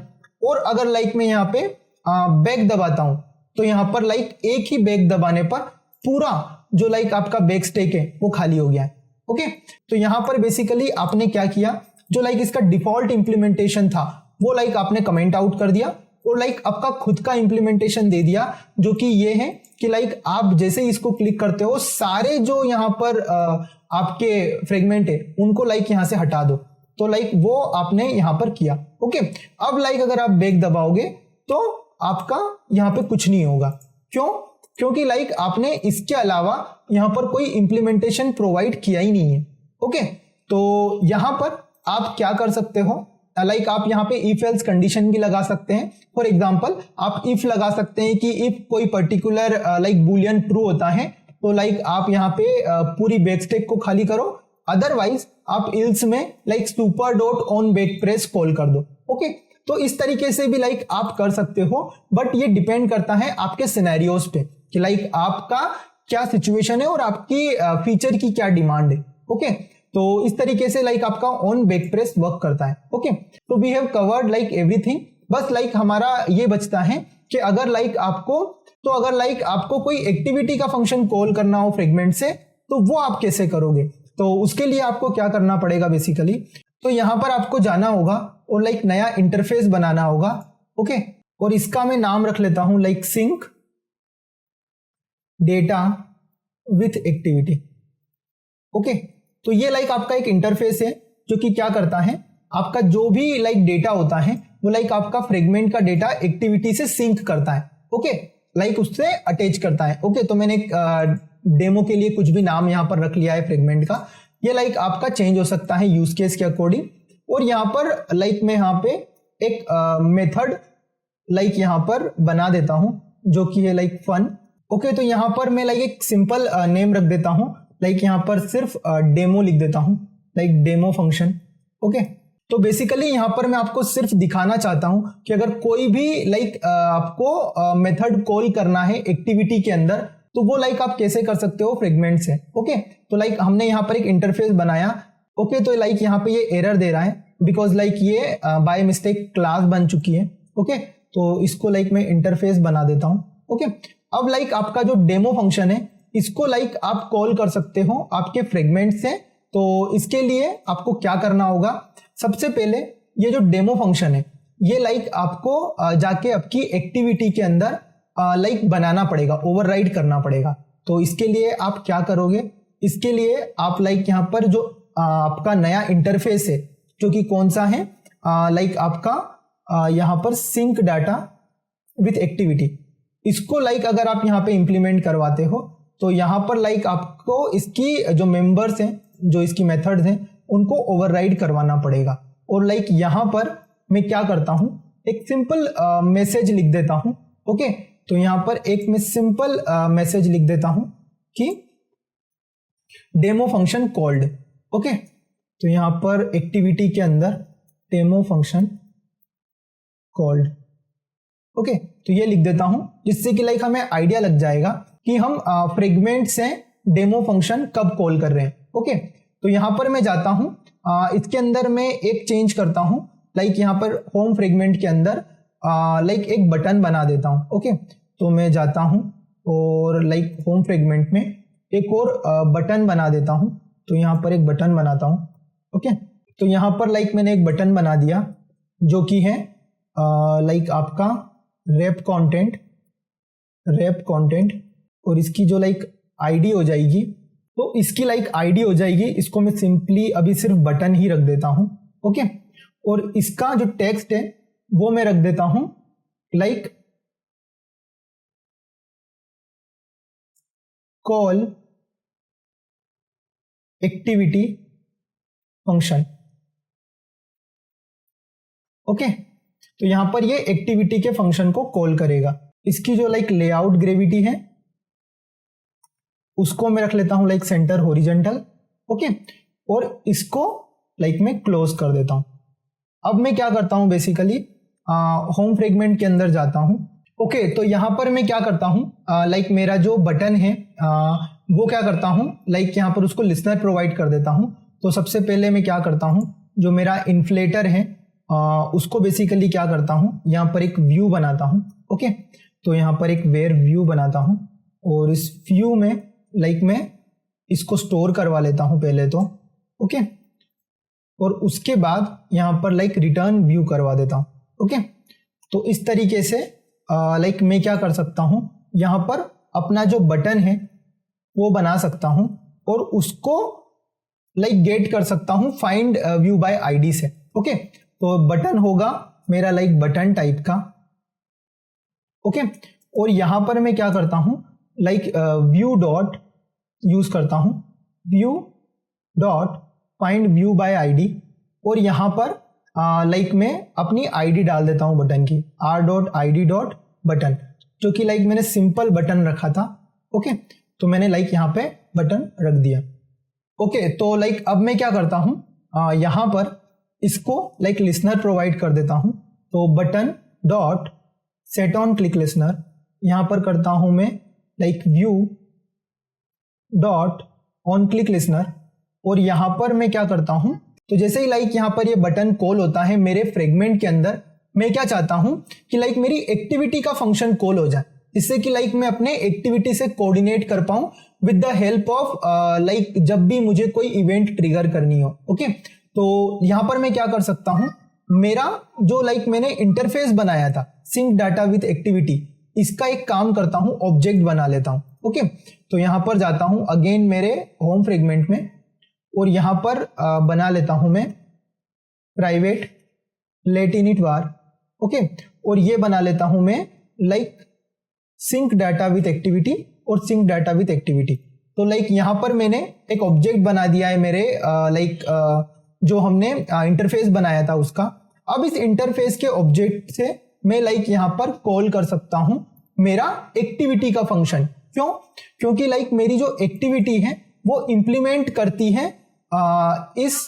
और अगर लाइक मैं यहाँ पे बैक दबाता हूं तो यहाँ पर लाइक एक ही बैक दबाने पर पूरा जो लाइक आपका बैक स्टैक है वो खाली हो गया है। ओके, तो यहां पर बेसिकली आपने क्या किया, जो लाइक इसका डिफॉल्ट इंप्लीमेंटेशन था वो लाइक आपने कमेंट आउट कर दिया और लाइक आपका खुद का इंप्लीमेंटेशन दे दिया जो कि ये है कि लाइक आप जैसे ही इसको क्लिक करते हो सारे जो यहाँ पर आपके फ्रेगमेंट है उनको लाइक यहाँ से हटा दो, तो लाइक वो आपने यहाँ पर किया। ओके, अब लाइक अगर आप बैक दबाओगे तो आपका यहाँ पे कुछ नहीं होगा। क्यों? क्योंकि लाइक आपने इसके अलावा यहाँ पर कोई इंप्लीमेंटेशन प्रोवाइड किया ही नहीं है। ओके, तो यहाँ पर आप क्या कर सकते हो, लाइक आप यहाँ पे इफ एल्स कंडीशन भी लगा सकते हैं। फॉर एग्जांपल आप इफ लगा सकते हैं कि इफ कोई पर्टिकुलर लाइक बूलियन ट्रू होता है तो लाइक आप यहाँ पे पूरी बैकस्टैक को खाली करो, अदरवाइज आप इल्स में like super dot on back press call कर दो। ओके, तो इस तरीके से भी लाइक आप कर सकते हो, बट ये डिपेंड करता है आपके सिनेरियोज पे कि लाइक आपका क्या सिचुएशन है और आपकी फीचर की क्या डिमांड है। ओके, तो इस तरीके से लाइक आपका ऑन बैक प्रेस वर्क करता है। ओके, तो we have covered like everything. बस लाइक हमारा ये बचता है कि अगर लाइक आपको कोई एक्टिविटी का फंक्शन कॉल करना हो फ्रेगमेंट से, तो वो आप कैसे करोगे। तो उसके लिए आपको क्या करना पड़ेगा बेसिकली, तो यहां पर आपको जाना होगा और लाइक नया इंटरफेस बनाना होगा। ओके, और इसका मैं नाम रख लेता हूं like sync data with activity. Okay, तो ये लाइक आपका एक इंटरफेस है जो कि क्या करता है, आपका जो भी लाइक डेटा होता है वो लाइक आपका फ्रेगमेंट का डेटा एक्टिविटी से सिंक करता है। ओके, लाइक उससे अटैच करता है। ओके, तो मैंने डेमो के लिए कुछ भी नाम यहाँ पर रख लिया है फ्रेगमेंट का। ये लाइक आपका चेंज हो सकता है यूज केस के अकॉर्डिंग। और यहाँ पर लाइक मैं यहाँ पे एक मेथड लाइक यहाँ पर बना देता हूं जो कि है लाइक फन। ओके, तो यहाँ पर मैं लाइक एक सिंपल नेम रख देता हूं, लाइक यहाँ पर सिर्फ डेमो लिख देता हूं, लाइक डेमो फंक्शन। ओके, तो बेसिकली यहाँ पर मैं आपको सिर्फ दिखाना चाहता हूं कि अगर कोई भी लाइक आपको मेथड कॉल करना है एक्टिविटी के अंदर, तो वो लाइक आप कैसे कर सकते हो फ्रेगमेंट से। ओके, तो लाइक हमने यहाँ पर एक इंटरफेस बनाया। ओके, तो लाइक यहाँ पे ये एरर दे रहा है बिकॉज लाइक ये बाय मिस्टेक क्लास बन चुकी है। ओके, तो इसको लाइक मैं इंटरफेस बना देता हूं। ओके, अब लाइक आपका जो डेमो फंक्शन है इसको लाइक आप कॉल कर सकते हो आपके फ्रेगमेंट से। तो इसके लिए आपको क्या करना होगा, सबसे पहले ये जो डेमो फंक्शन है ये लाइक आपको जाके आपकी एक्टिविटी के अंदर लाइक बनाना पड़ेगा, ओवरराइड करना पड़ेगा। तो इसके लिए आप क्या करोगे, इसके लिए आप लाइक यहाँ पर जो आपका नया इंटरफेस है जो कि कौन सा है, लाइक आपका यहाँ पर सिंक डाटा विथ एक्टिविटी, इसको लाइक अगर आप यहाँ पे इंप्लीमेंट करवाते हो तो यहाँ पर लाइक आपको इसकी जो मेंबर्स हैं, जो इसकी मेथड्स हैं, उनको ओवरराइड करवाना पड़ेगा। और लाइक यहाँ पर मैं क्या करता हूँ, एक सिंपल मैसेज लिख देता हूँ। ओके, तो यहाँ पर एक मैं सिंपल मैसेज लिख देता हूँ कि डेमो फंक्शन कॉल्ड। ओके, तो यहाँ पर एक्टिविटी के अंदर डेमो फंक्शन कॉल्ड। ओके, तो ये लिख देता हूं जिससे कि लाइक हमें आइडिया लग जाएगा कि हम फ्रेगमेंट से डेमो फंक्शन कब कॉल कर रहे हैं। ओके, तो यहां पर मैं जाता हूं, इसके अंदर मैं एक चेंज करता हूं, लाइक यहां पर होम फ्रेगमेंट के अंदर लाइक एक बटन बना देता हूं। ओके, तो मैं जाता हूं और लाइक होम फ्रेगमेंट में एक और बटन बना देता हूं। तो यहां पर एक बटन बनाता हूं। ओके, तो यहां पर लाइक मैंने एक बटन बना दिया जो कि है लाइक आपका रैप कंटेंट, और इसकी जो लाइक आईडी हो जाएगी, तो इसकी लाइक आईडी हो जाएगी, इसको मैं सिंपली अभी सिर्फ बटन ही रख देता हूं। ओके, और इसका जो टेक्स्ट है वो मैं रख देता हूं like call activity function. Okay, तो यहां पर ये एक्टिविटी के फंक्शन को कॉल करेगा। इसकी जो लाइक लेआउट ग्रेविटी है उसको मैं रख लेता हूं लाइक सेंटर हॉरिजॉन्टल। ओके, और इसको लाइक मैं क्लोज कर देता हूं। अब मैं क्या करता हूं, बेसिकली होम फ्रेगमेंट के अंदर जाता हूं। ओके, तो यहां पर मैं क्या करता हूं, लाइक मेरा जो बटन है वो क्या करता हूं, लाइक यहां पर उसको लिसनर प्रोवाइड कर देता हूं। तो सबसे पहले मैं क्या करता हूं, जो मेरा इन्फ्लेटर है उसको बेसिकली क्या करता हूं, यहां पर एक व्यू बनाता हूं। ओके, तो यहां पर एक वेयर व्यू बनाता हूं और इस व्यू में लाइक मैं इसको स्टोर करवा लेता हूं पहले तो। ओके, और उसके बाद यहां पर लाइक रिटर्न व्यू करवा देता हूं। ओके, तो इस तरीके से लाइक मैं क्या कर सकता हूं, यहां पर अपना जो बटन है वो बना सकता हूं और उसको लाइक गेट कर सकता हूं फाइंड व्यू बाय आईडी से। ओके, तो बटन होगा मेरा लाइक बटन टाइप का। ओके। और यहां पर मैं क्या करता हूं, लाइक व्यू डॉट यूज करता हूं, view dot find view bye ID, और यहां पर लाइक मैं अपनी आईडी डाल देता हूं बटन की, r.id.button, जो कि लाइक मैंने सिंपल बटन रखा था। ओके, तो मैंने लाइक यहाँ पे बटन रख दिया। ओके, तो लाइक अब मैं क्या करता हूं, यहां पर इसको लाइक लिसनर प्रोवाइड कर देता हूं। तो button dot set on click listener, यहां पर करता हूं मैं like view dot on click listener, और यहां पर मैं क्या करता हूं, तो जैसे ही लाइक यहां पर ये बटन कॉल होता है मेरे फ्रेगमेंट के अंदर, मैं क्या चाहता हूं कि लाइक मेरी एक्टिविटी का फंक्शन कॉल हो जाए, इससे कि लाइक मैं अपने एक्टिविटी से कोऑर्डिनेट कर पाऊं with the help of like जब भी मुझे कोई इवेंट ट्रिगर करनी हो। ओके, तो यहां पर मैं क्या कर सकता हूं, मेरा जो लाइक मैंने इंटरफेस बनाया था सिंक डाटा विद एक्टिविटी, इसका एक काम करता हूं, ऑब्जेक्ट बना लेता हूं। ओके, तो यहां पर जाता हूं अगेन मेरे होम फ्रेगमेंट में, और यहां पर बना लेता हूं मैं private lateinit var. Okay, और ये बना लेता हूं मैं like sync data with activity और सिंक डाटा विथ एक्टिविटी। तो लाइक यहां पर मैंने एक ऑब्जेक्ट बना दिया है मेरे लाइक जो हमने इंटरफेस बनाया था उसका। अब इस इंटरफेस के ऑब्जेक्ट से मैं लाइक यहां पर कॉल कर सकता हूं मेरा एक्टिविटी का फंक्शन। क्यों? क्योंकि लाइक मेरी जो एक्टिविटी है वो इंप्लीमेंट करती है इस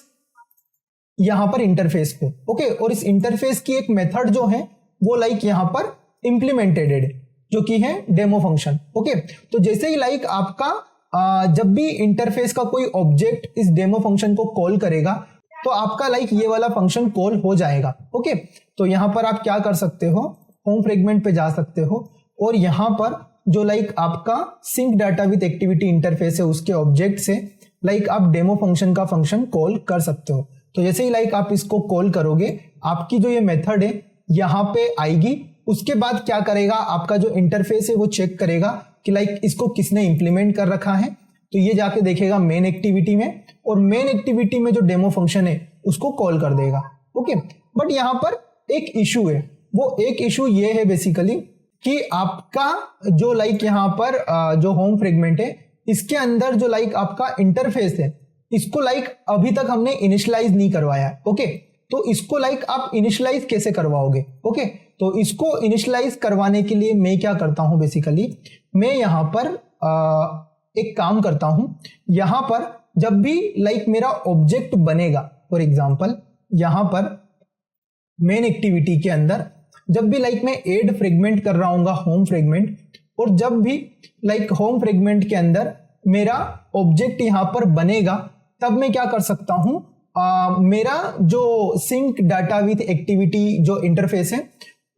यहां पर इंटरफेस को। ओके, और इस इंटरफेस की एक मेथड जो है वो लाइक यहां पर इंप्लीमेंटेड है, जो कि है डेमो फंक्शन। ओके, तो जैसे ही लाइक आपका जब भी इंटरफेस का कोई ऑब्जेक्ट इस डेमो फंक्शन को कॉल करेगा तो आपका लाइक ये वाला फंक्शन कॉल हो जाएगा। ओके, तो यहां पर आप क्या कर सकते हो, होम फ्रेगमेंट पे जा सकते हो, और यहां पर जो लाइक आपका sync data with activity interface है उसके ऑब्जेक्ट से लाइक आप डेमो फंक्शन का फंक्शन कॉल कर सकते हो। तो जैसे ही लाइक आप इसको कॉल करोगे, आपकी जो ये मेथड है यहां पे आएगी। उसके बाद क्या करेगा, आपका जो इंटरफेस है वो चेक करेगा कि लाइक इसको किसने इंप्लीमेंट कर रखा है। तो ये जाके देखेगा मेन एक्टिविटी में, और मेन एक्टिविटी में जो डेमो फंक्शन है उसको कॉल कर देगा। ओके, बट यहां पर एक इशू है, वो एक इशू ये है बेसिकली कि आपका जो लाइक यहां पर जो होम फ्रेगमेंट है इसके अंदर जो लाइक आपका इंटरफेस है इसको लाइक अभी तक हमने इनिशियलाइज नहीं करवाया। ओके, तो इसको लाइक आप इनिशियलाइज कैसे करवाओगे? ओके, तो इसको इनिशियलाइज करवाने के लिए मैं क्या करता हूं, बेसिकली मैं यहां पर एक काम करता हूं। यहां पर जब भी लाइक मेरा ऑब्जेक्ट बनेगा, फॉर एग्जांपल यहां पर मेन एक्टिविटी के अंदर जब भी लाइक मैं ऐड फ्रेगमेंट कर रहा हूँ होम फ्रेगमेंट, और जब भी लाइक होम फ्रेगमेंट के अंदर मेरा ऑब्जेक्ट यहां पर बनेगा, तब मैं क्या कर सकता हूं, मेरा जो सिंक डाटा विथ एक्टिविटी जो इंटरफेस है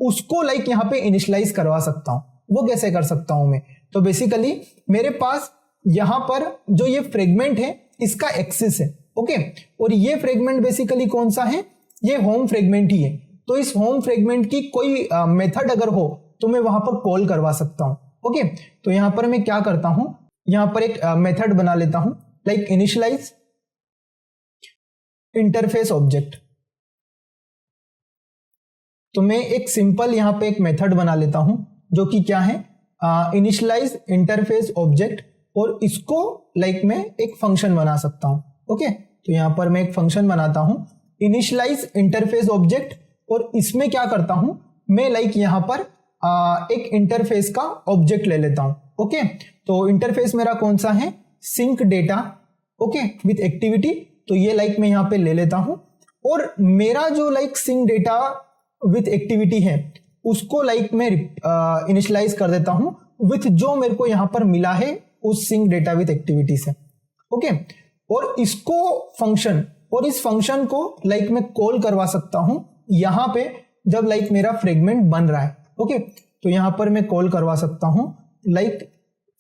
उसको लाइक यहां पे इनिशियलाइज करवा सकता हूं। वो कैसे कर सकता हूं मैं? तो बेसिकली मेरे पास यहां पर जो ये फ्रेगमेंट है इसका एक्सिस है। ओके, और ये फ्रेगमेंट बेसिकली कौन सा है, ये होम फ्रेगमेंट ही है। तो इस होम फ्रेगमेंट की कोई मेथड अगर हो तो मैं वहां पर कॉल करवा सकता हूं। ओके, तो यहां पर मैं क्या करता हूं, यहां पर एक मेथड बना लेता हूं लाइक इनिशियलाइज इंटरफेस ऑब्जेक्ट। तो मैं एक सिंपल यहां पे एक मेथड बना लेता हूं जो कि क्या है, इनिशियलाइज इंटरफेस ऑब्जेक्ट, और इसको लाइक मैं एक फंक्शन बना सकता हूं। ओके, तो यहां पर मैं एक फंक्शन बनाता हूं इनिशियलाइज इंटरफेस ऑब्जेक्ट, और इसमें क्या करता हूं मैं लाइक यहां पर एक इंटरफेस का ऑब्जेक्ट ले लेता हूं। ओके, तो इंटरफेस मेरा कौन सा है, sync data okay with activity. तो ये लाइक मैं यहां पे ले लेता हूं, और मेरा जो like sync data with activity है उसको लाइक मैं इनिशियलाइज कर देता हूं विथ जो मेरे को यहां पर मिला है उस सिंक डेटा विथ एक्टिविटी से। ओके, और इसको फंक्शन, और इस फंक्शन को लाइक मैं कॉल करवा सकता हूं यहां पे जब लाइक मेरा फ्रेगमेंट बन रहा है। ओके, तो यहां पर मैं कॉल करवा सकता हूं लाइक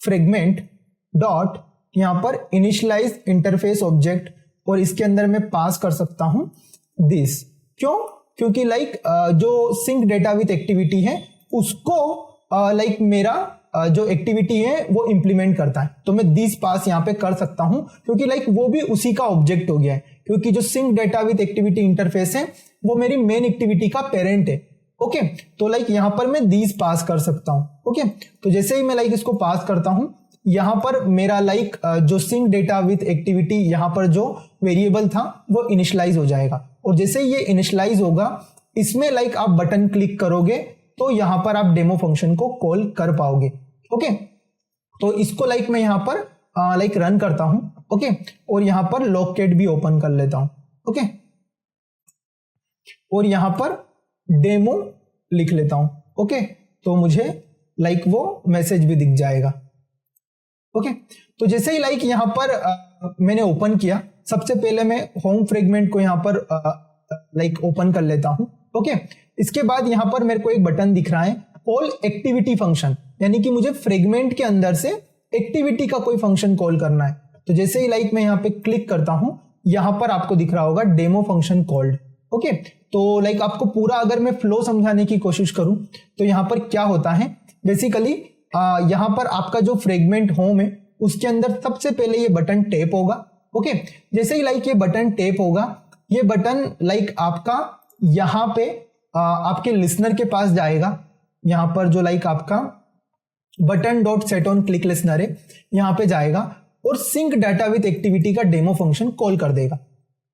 फ्रेगमेंट डॉट यहां पर इनिशियलाइज इंटरफेस ऑब्जेक्ट, और इसके अंदर मैं पास कर सकता हूं दिस। क्यों? क्योंकि लाइक जो सिंक डेटा विथ एक्टिविटी है उसको लाइक मेरा जो एक्टिविटी है वो इंप्लीमेंट करता है। तो मैं दिस पास यहां पे कर सकता हूं क्योंकि लाइक वो भी उसी का ऑब्जेक्ट हो गया है, क्योंकि जो sync data with activity interface है वो मेरी मेन एक्टिविटी का पेरेंट है। ओके। तो लाइक यहाँ पर मैं these पास कर सकता हूँ। ओके, तो जैसे ही मैं लाइक इसको पास करता हूँ, यहाँ पर मेरा लाइक जो सिंक डेटा विथ एक्टिविटी यहाँ पर जो वेरिएबल था वो इनिशियलाइज हो जाएगा। और जैसे ही ये इनिशियलाइज होगा, इसमें लाइक आप बटन क्लिक करोगे तो यहाँ पर आप डेमो फंक्शन को कॉल कर पाओगे। ओके, तो इसको लाइक मैं यहाँ पर लाइक रन करता हूं। ओके, और यहाँ पर लॉगकेट भी ओपन कर लेता हूं। ओके, और यहाँ पर डेमो लिख लेता हूं। ओके, तो मुझे लाइक वो मैसेज भी दिख जाएगा। ओके, तो जैसे ही लाइक यहाँ पर मैंने ओपन किया, सबसे पहले मैं होम फ्रेगमेंट को यहाँ पर लाइक ओपन कर लेता हूं। ओके, इसके बाद यहाँ पर मेरे को एक बटन दिख रहा है कॉल एक्टिविटी फंक्शन, यानी कि मुझे फ्रेगमेंट के अंदर से एक्टिविटी का कोई फंक्शन कॉल करना है। तो जैसे ही लाइक मैं यहाँ पे क्लिक करता हूं, यहाँ पर आपको दिख रहा होगा डेमो फंक्शन कॉल्ड। ओके, तो लाइक आपको पूरा अगर मैं फ्लो समझाने की कोशिश करूं तो यहाँ पर क्या होता है, बेसिकली यहाँ पर आपका जो फ्रेगमेंट होम है उसके अंदर सबसे पहले ये बटन टैप होगा। ओके, जैसे ही लाइक ये बटन टैप होगा, ये बटन लाइक आपका यहाँ पे आपके लिसनर के पास जाएगा। यहाँ पर जो लाइक आपका button dot set on click listener है, यहाँ पे जाएगा और सिंक डाटा विथ एक्टिविटी का डेमो फंक्शन कॉल कर देगा।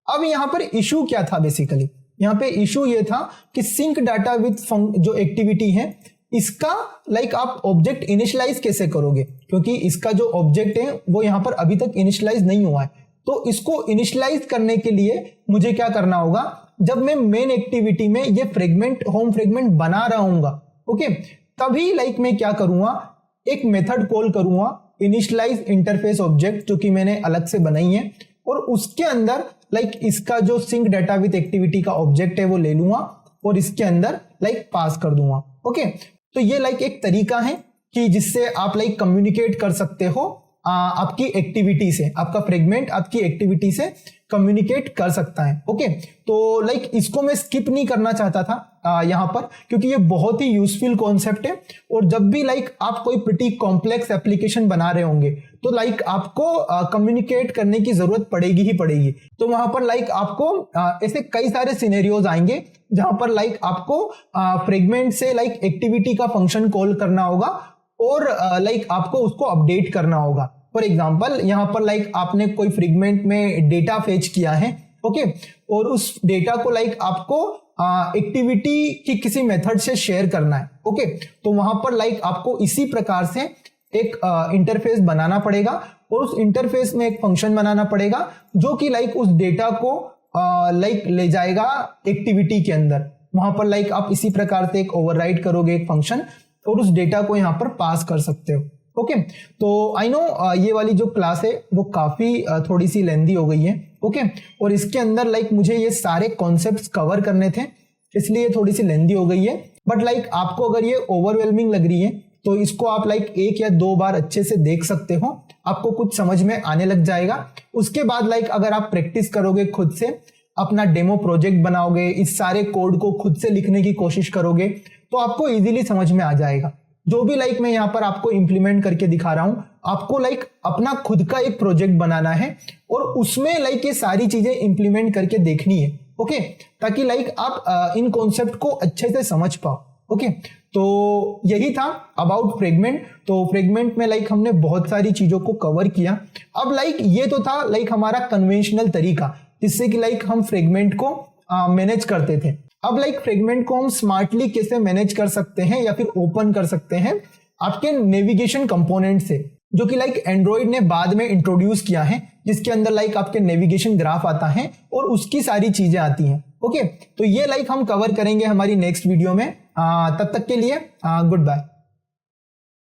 अब यहाँ पर इशू क्या था, बेसिकली यहाँ पे इशू ये था कि सिंक डाटा विथ जो एक्टिविटी है इसका लाइक आप ऑब्जेक्ट इनिशियलाइज कैसे करोगे, क्योंकि इसका जो ऑब्जेक्ट है वो यहाँ पर अभी तक इनिशियलाइज नहीं हुआ है। तो इसको इनिशियलाइज करने के लिए मुझे क्या करना होगा, जब मैं मेन एक्टिविटी में ये फ्रेगमेंट होम फ्रेगमेंट बना रहा हूंगा, ओके, तभी लाइक मैं क्या करूंगा, एक मेथड कॉल करूंगा इनिशियलाइज इंटरफेस ऑब्जेक्ट, जो कि मैंने अलग से बनाई है, और उसके अंदर लाइक इसका जो सिंक डाटा विथ एक्टिविटी का ऑब्जेक्ट है वो ले लूंगा और इसके अंदर लाइक पास कर दूंगा। ओके, तो ये लाइक एक तरीका है कि जिससे आप लाइक कम्युनिकेट कर सकते हो आपकी एक्टिविटी से, आपका फ्रेगमेंट आपकी एक्टिविटी से कम्युनिकेट कर सकता है। ओके, तो लाइक इसको मैं स्किप नहीं करना चाहता था यहाँ पर, क्योंकि ये बहुत ही यूजफुल कॉन्सेप्ट है। और जब भी लाइक आप कोई प्रिटी कॉम्प्लेक्स एप्लीकेशन बना रहे होंगे तो लाइक आपको कम्युनिकेट करने की जरूरत पड़ेगी ही पड़ेगी। तो वहां पर लाइक आपको ऐसे कई सारे सिनेरियोज आएंगे जहां पर लाइक आपको फ्रेगमेंट से लाइक एक्टिविटी का फंक्शन कॉल करना होगा और लाइक आपको उसको अपडेट करना होगा। फॉर एग्जाम्पल यहाँ पर लाइक आपने कोई फ्रेगमेंट में डेटा फेच किया है, ओके, और उस डेटा को लाइक आपको एक्टिविटी की किसी मेथड से शेयर करना है। ओके, तो वहां पर लाइक आपको इसी प्रकार से एक इंटरफेस बनाना पड़ेगा और उस इंटरफेस में एक फंक्शन बनाना पड़ेगा जो कि लाइक उस डेटा को लाइक ले जाएगा एक्टिविटी के अंदर। वहां पर लाइक आप इसी प्रकार से एक ओवरराइड करोगे एक फंक्शन और उस डेटा को यहाँ पर पास कर सकते हो। ओके, तो आई नो ये वाली जो क्लास है वो काफी थोड़ी सी लेंदी हो गई है। ओके, और इसके अंदर लाइक मुझे ये सारे कॉन्सेप्ट्स कवर करने थे, इसलिए थोड़ी सी लेंदी हो गई है। बट लाइक आपको अगर ये ओवरवेलमिंग लग रही है तो इसको आप लाइक 1 या 2 बार अच्छे से देख सकते हो, आपको कुछ समझ में आने लग जाएगा। उसके बाद लाइक अगर आप प्रैक्टिस करोगे, खुद से अपना डेमो प्रोजेक्ट बनाओगे, इस सारे कोड को खुद से लिखने की कोशिश करोगे, तो आपको इजीली समझ में आ जाएगा। जो भी लाइक मैं यहाँ पर आपको इंप्लीमेंट करके दिखा रहा हूं, आपको लाइक अपना खुद का एक प्रोजेक्ट बनाना है और उसमें लाइक ये सारी चीजें इंप्लीमेंट करके देखनी है। ओके, ताकि लाइक आप इन कॉन्सेप्ट को अच्छे से समझ पाओ। ओके, तो यही था अबाउट फ्रेगमेंट। तो फ्रेगमेंट में लाइक हमने बहुत सारी चीजों को कवर किया। अब लाइक ये तो था लाइक हमारा कन्वेंशनल तरीका जिससे कि लाइक हम फ्रेगमेंट को मैनेज करते थे। अब लाइक फ्रेगमेंट को हम स्मार्टली कैसे मैनेज कर सकते हैं या फिर ओपन कर सकते हैं आपके नेविगेशन कंपोनेंट से, जो कि लाइक एंड्रॉइड ने बाद में इंट्रोड्यूस किया है, जिसके अंदर लाइक आपके नेविगेशन ग्राफ आता है और उसकी सारी चीजें आती हैं। ओके, तो ये लाइक हम कवर करेंगे हमारी नेक्स्ट वीडियो में। तब तक के लिए गुड बाय।